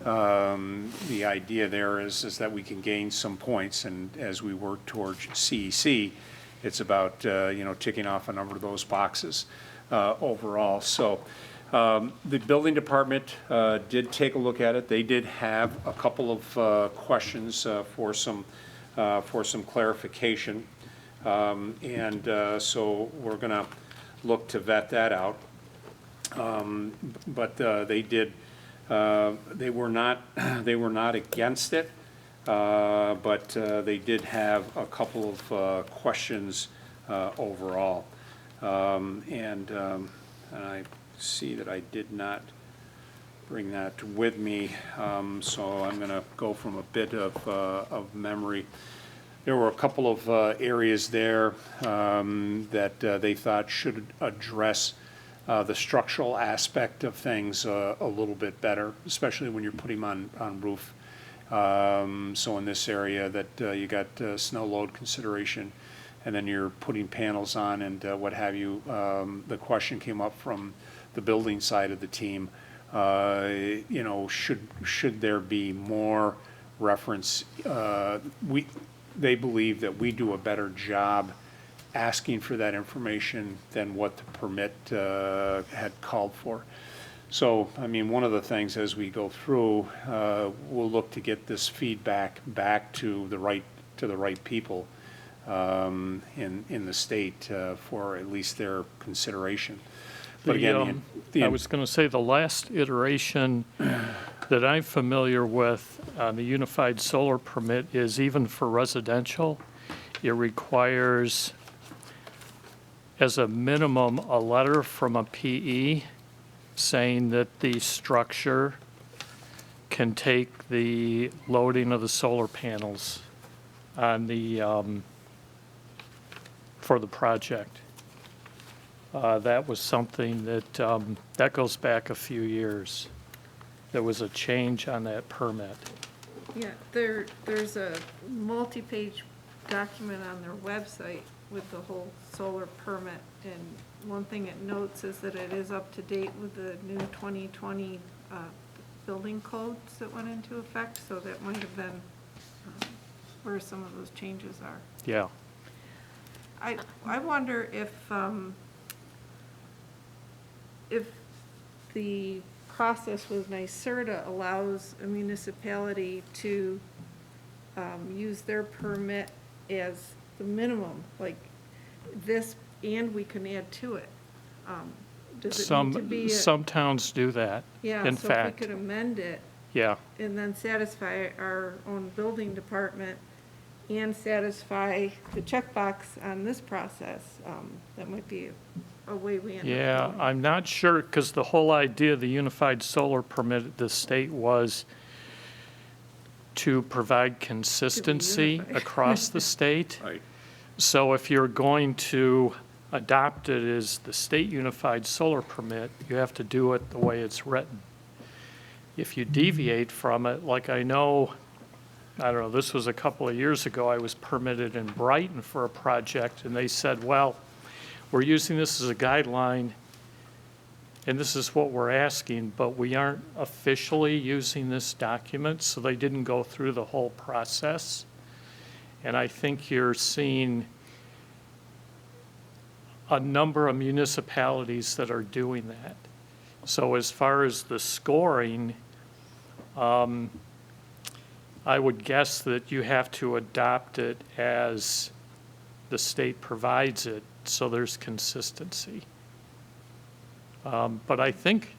The idea there is that we can gain some points, and as we work towards CEC, it's about ticking off a number of those boxes overall. So the building department did take a look at it. They did have a couple of questions for some clarification, and so we're going to look to vet that out. But they were not against it, but they did have a couple of questions overall, and I see that I did not bring that with me, so I'm going to go from a bit of memory. There were a couple of areas there that they thought should address the structural aspect of things a little bit better, especially when you're putting them on roof. So in this area that you got snow load consideration, and then you're putting panels on and what have you. The question came up from the building side of the team. Should there be more reference? They believe that we do a better job asking for that information than what the permit had called for. So, I mean, one of the things as we go through, we'll look to get this feedback back to the right people in the state for at least their consideration. But again, I was going to say, the last iteration that I'm familiar with on the unified solar permit is even for residential, it requires, as a minimum, a letter from a PE saying that the structure can take the loading of the solar panels on the, for the project. That was something that goes back a few years. There was a change on that permit. Yeah, there's a multi-page document on their website with the whole solar permit, and one thing it notes is that it is up to date with the new 2020 building codes that went into effect, so that might have been where some of those changes are. Yeah. I wonder if the process with NYSERDA allows a municipality to use their permit as the minimum, like this, and we can add to it. Does it need to be? Some towns do that, Yeah, in so fact. if we could amend it Yeah, and then satisfy our own building department and satisfy the checkbox on this process, that might be a way we end up yeah, doing it. I'm not sure, because the whole idea of the unified solar permit at the state was to provide consistency unify. across the state. Right. So if you're going to adopt it as the state unified solar permit, you have to do it the way it's written. If you deviate from it, like I know, I don't know, this was a couple of years ago, I was permitted in Brighton for a project, and they said, well, we're using this as a guideline, and this is what we're asking, but we aren't officially using this document, so they didn't go through the whole process. And I think you're seeing a number of municipalities that are doing that. So as far as the scoring, I would guess that you have to adopt it as the state provides it, so there's consistency. But I think,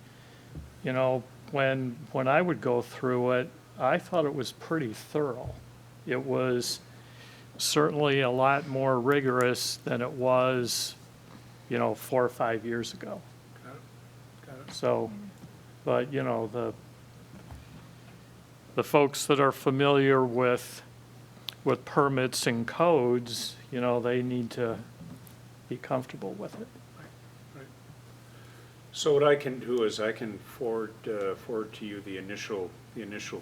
you know, when I would go through it, I thought it was pretty thorough. It was certainly a lot more rigorous than it was, you know, 4 or 5 years ago. Got it. So, but, you know, the folks that are familiar with permits and codes, you know, they need to be comfortable with it. So what I can do is I can forward to you the initial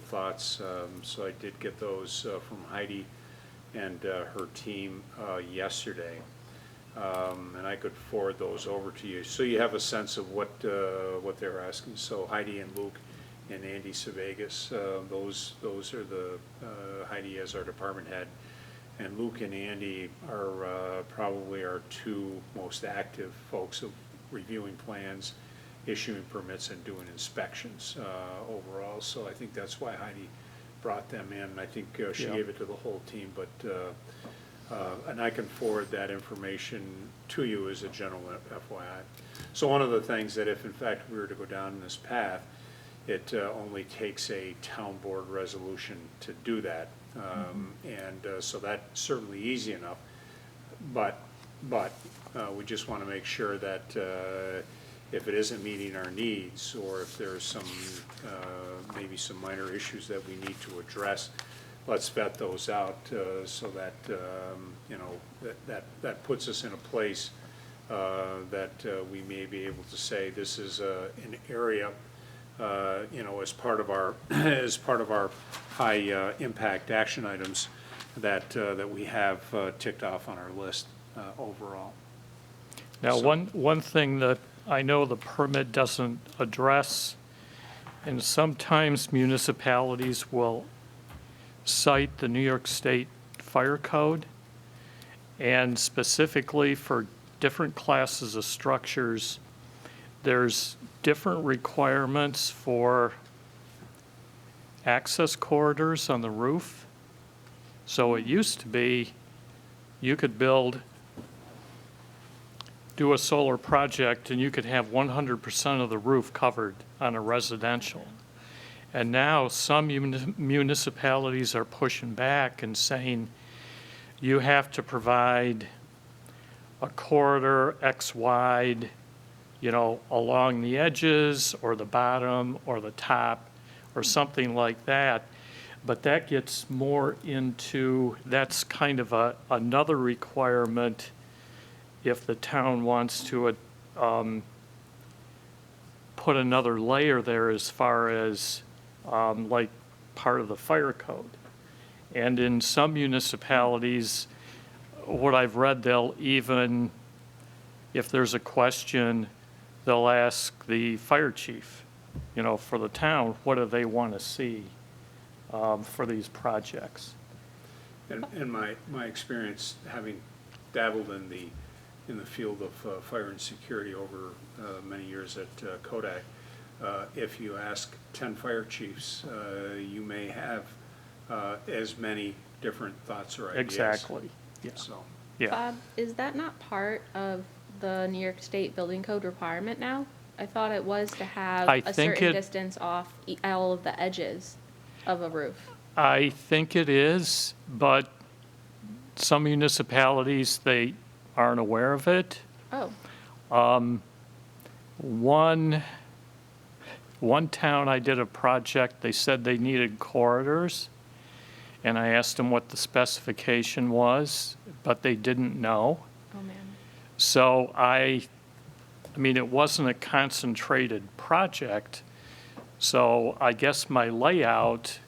thoughts. So I did get those from Heidi and her team yesterday, and I could forward those over to you, so you have a sense of what they're asking. So Heidi and Luke and Andy Sevegas, those are the Heidi as our department head, and Luke and Andy are probably our two most active folks of reviewing plans, issuing permits, and doing inspections overall. So I think that's why Heidi brought them in. I think she Yeah. gave it to the whole team, but and I can forward that information to you as a general FYI. So one of the things that if in fact we were to go down this path, it only takes a town board resolution to do that. And so that's certainly easy enough. But we just want to make sure that if it isn't meeting our needs, or if there's some, maybe some minor issues that we need to address, let's vet those out so that, you know, that puts us in a place that we may be able to say this is an area, you know, as part of our high impact action items that we have ticked off on our list overall. Now, So- one thing that I know the permit doesn't address, and sometimes municipalities will cite the New York State Fire Code, And specifically for different classes of structures, there's different requirements for access corridors on the roof. So it used to be you could do a solar project and you could have 100% of the roof covered on a residential. And now some municipalities are pushing back and saying you have to provide a corridor X wide, along the edges or the bottom or the top or something like that. But that gets more into, that's kind of another requirement if the town wants to put another layer there as far as like part of the fire code. And in some municipalities, what I've read, they'll even, if there's a question, they'll ask the fire chief, for the town, what do they want to see for these projects? In my experience, having dabbled in the field of fire and security over many years at Kodak, if you ask 10 fire chiefs, you may have as many different thoughts or ideas. Exactly, yeah. So, Yeah. Bob, is that not part of the New York State Building Code requirement now? I thought it was to have I a think certain it- distance off all of the edges of a roof. I think it is, but some municipalities, they aren't aware of it. Oh, One town I did a project, they said they needed corridors, and I asked them what the specification was, but they didn't know. oh man. So I mean, it wasn't a concentrated project, so I guess my layout,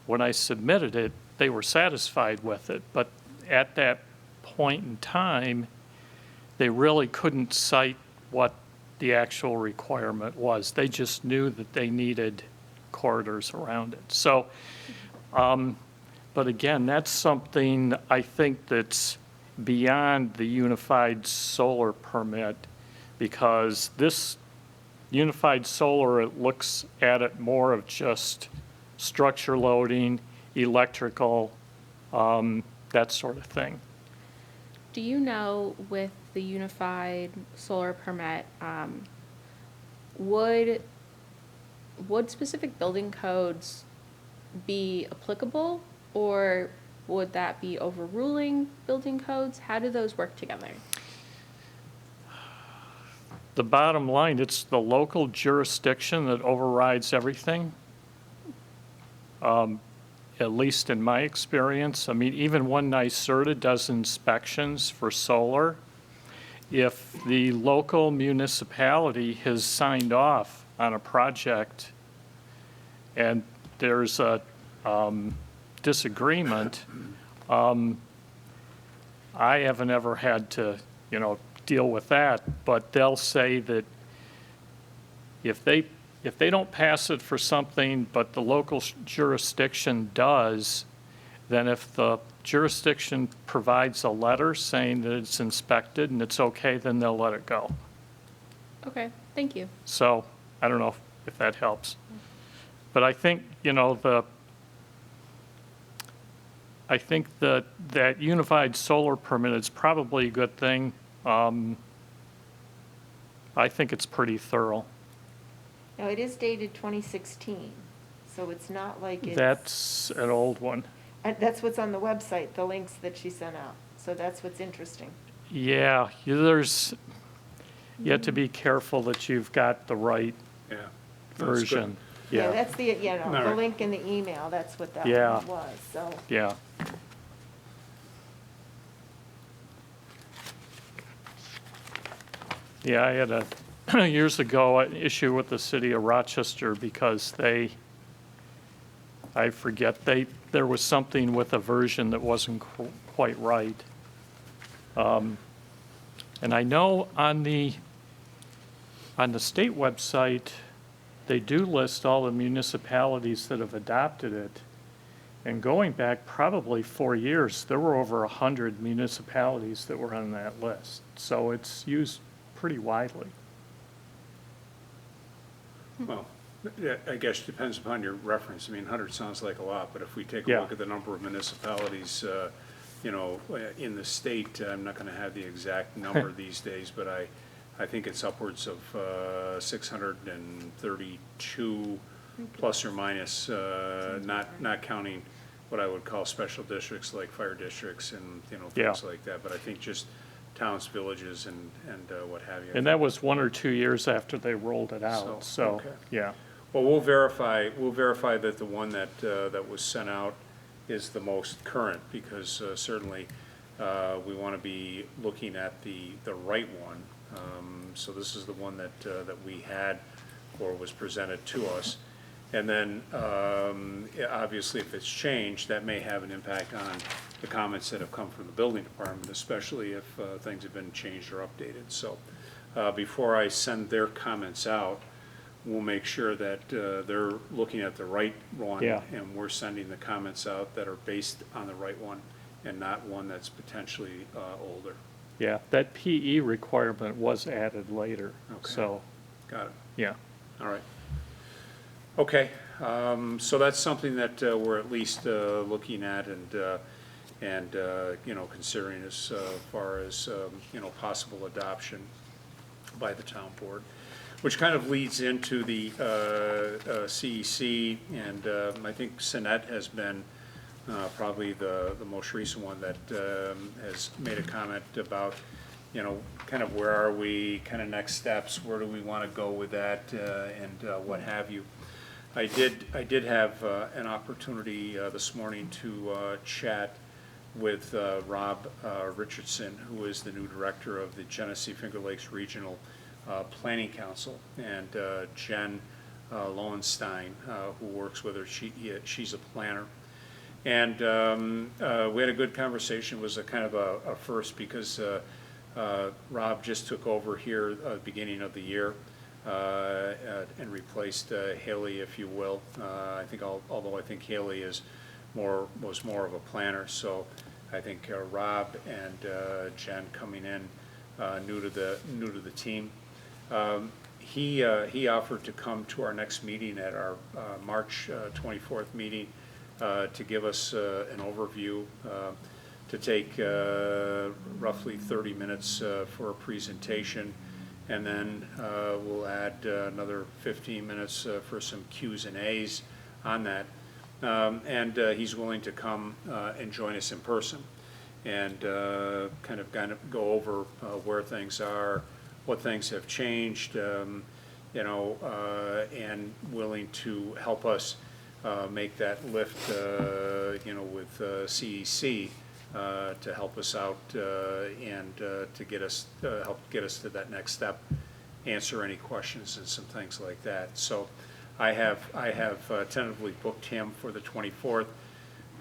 when I submitted it, they were satisfied with it, but at that point in time, they really couldn't cite what the actual requirement was. They just knew that they needed corridors around it. So, but again, that's something I think that's beyond the unified solar permit, because this unified solar, it looks at it more of just structure loading, electrical, that sort of thing. Do you know with the unified solar permit, would specific building codes be applicable, or would that be overruling building codes? How do those work together? The bottom line, it's the local jurisdiction that overrides everything. At least in my experience. I mean, even when NYSERDA does inspections for solar, if the local municipality has signed off on a project and there's a disagreement, I haven't ever had to, deal with that, but they'll say that if they don't pass it for something, but the local jurisdiction does, then if the jurisdiction provides a letter saying that it's inspected and it's okay, then they'll let it go. Okay, thank you. So I don't know if that helps. But I think, that unified solar permit is probably a good thing. I think it's pretty thorough. No, it is dated 2016, so it's not like it's. That's an old one. And that's what's on the website, the links that she sent out. So that's what's interesting. Yeah, you have to be careful that you've got the right yeah. version. Yeah, that's the, All the right. link in the email, that's what that Yeah. one was, so. Yeah. Yeah, I had years ago, an issue with the city of Rochester because I forget, there was something with a version that wasn't quite right. And I know on the state website, they do list all the municipalities that have adopted it. And going back probably 4 years, there were over 100 municipalities that were on that list. So it's used pretty widely. Well, I guess it depends upon your reference. I mean, 100 sounds like a lot, but if we take a Yeah. look at the number of municipalities, you know, in the state, I'm not going to have the exact number these days, but I think it's upwards of 632 plus or minus, not counting what I would call special districts like fire districts and, you know, things Yeah. like that. But I think just towns, villages, and what have you. And that was 1 or 2 years after they rolled it So, out, so, okay. yeah. Well, we'll verify that the one that was sent out is the most current, because certainly we want to be looking at the right one. So this is the one that we had or was presented to us. And then, obviously, if it's changed, that may have an impact on the comments that have come from the building department, especially if things have been changed or updated. So before I send their comments out, we'll make sure that they're looking at the right one. Yeah. And we're sending the comments out that are based on the right one and not one that's potentially older. Yeah, that PE requirement was added later, Okay. so, Got it. yeah. All right. Okay, so that's something that we're at least looking at and you know, considering as far as, you know, possible adoption by the town board, which kind of leads into the CEC, and I think Sinette has been probably the most recent one that has made a comment about, you know, kind of where are we, kind of next steps, where do we want to go with that, and what have you. I did have an opportunity this morning to chat with Rob Richardson, who is the new director of the Genesee Finger Lakes Regional Planning Council, and Jen Lowenstein, who works with her. She's a planner. And we had a good conversation. It was a kind of a first, because Rob just took over here at the beginning of the year and replaced Haley, if you will. I think, although I think Haley was more of a planner, so I think Rob and Jen coming in new to the team. He offered to come to our next meeting at our March 24th meeting to give us an overview, to take roughly 30 minutes for a presentation, and then we'll add another 15 minutes for some Q's and A's on that. And he's willing to come and join us in person and kind of go over where things are, what things have changed, you know, and willing to help us make that lift, you know, with CEC to help us out and to help get us to that next step, answer any questions and some things like that. So I have tentatively booked him for the 24th.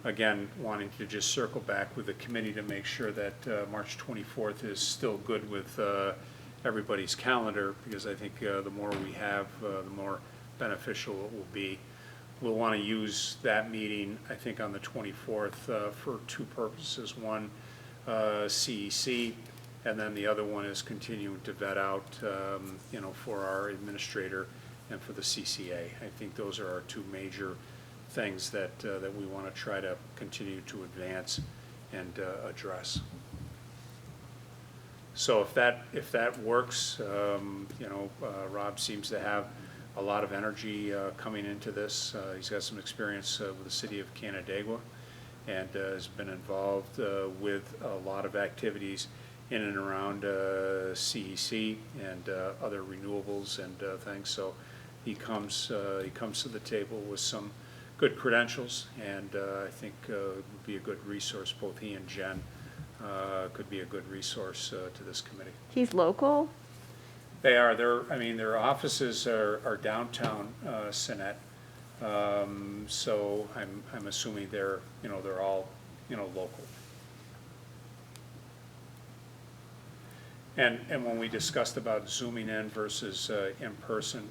Again, wanting to just circle back with the committee to make sure that March 24th is still good with everybody's calendar, because I think the more we have, the more beneficial it will be. We'll want to use that meeting, I think, on the 24th for two purposes. One, CEC, and then the other one is continuing to vet out, you know, for our administrator and for the CCA. I think those are our two major things that we want to try to continue to advance and address. So if that works, you know, Rob seems to have a lot of energy coming into this. He's got some experience with the city of Canandaigua, and has been involved with a lot of activities in and around CEC and other renewables and things. So he comes to the table with some good credentials, and I think would be a good resource. Both he and Jen could be a good resource to this committee. He's local? They are. Their offices are downtown Sinette. So I'm assuming they're all, you know, local. And when we discussed about zooming in versus in person,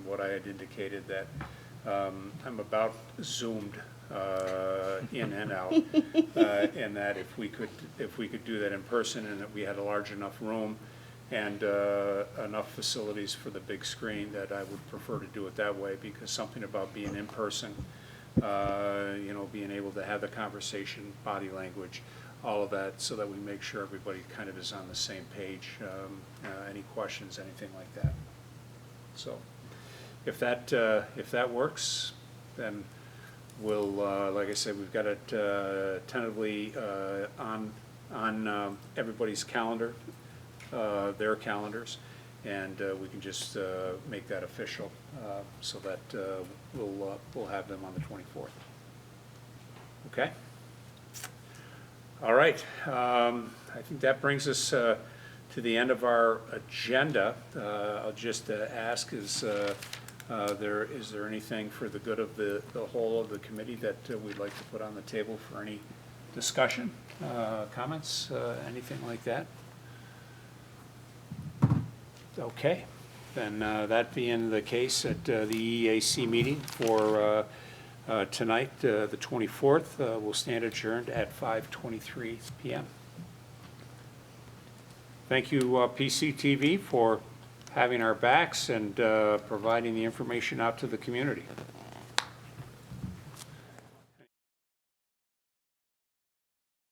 what I had indicated that I'm about zoomed in and out. And that if we could do that in person and that we had a large enough room and enough facilities for the big screen, that I would prefer to do it that way, because something about being in person, being able to have the conversation, body language, all of that, so that we make sure everybody kind of is on the same page. Any questions, anything like that. So if that works, then we'll, like I said, we've got it tentatively on everybody's calendar, their calendars, and we can just make that official, so that we'll have them on the 24th. Okay? All right. I think that brings us to the end of our agenda. I'll just ask, is there anything for the good of the whole of the committee that we'd like to put on the table for any discussion, comments, anything like that? Okay. Then that being the case, at the EAC meeting for tonight, the 24th, we'll stand adjourned at 5:23 p.m. Thank you, PCTV, for having our backs and providing the information out to the community.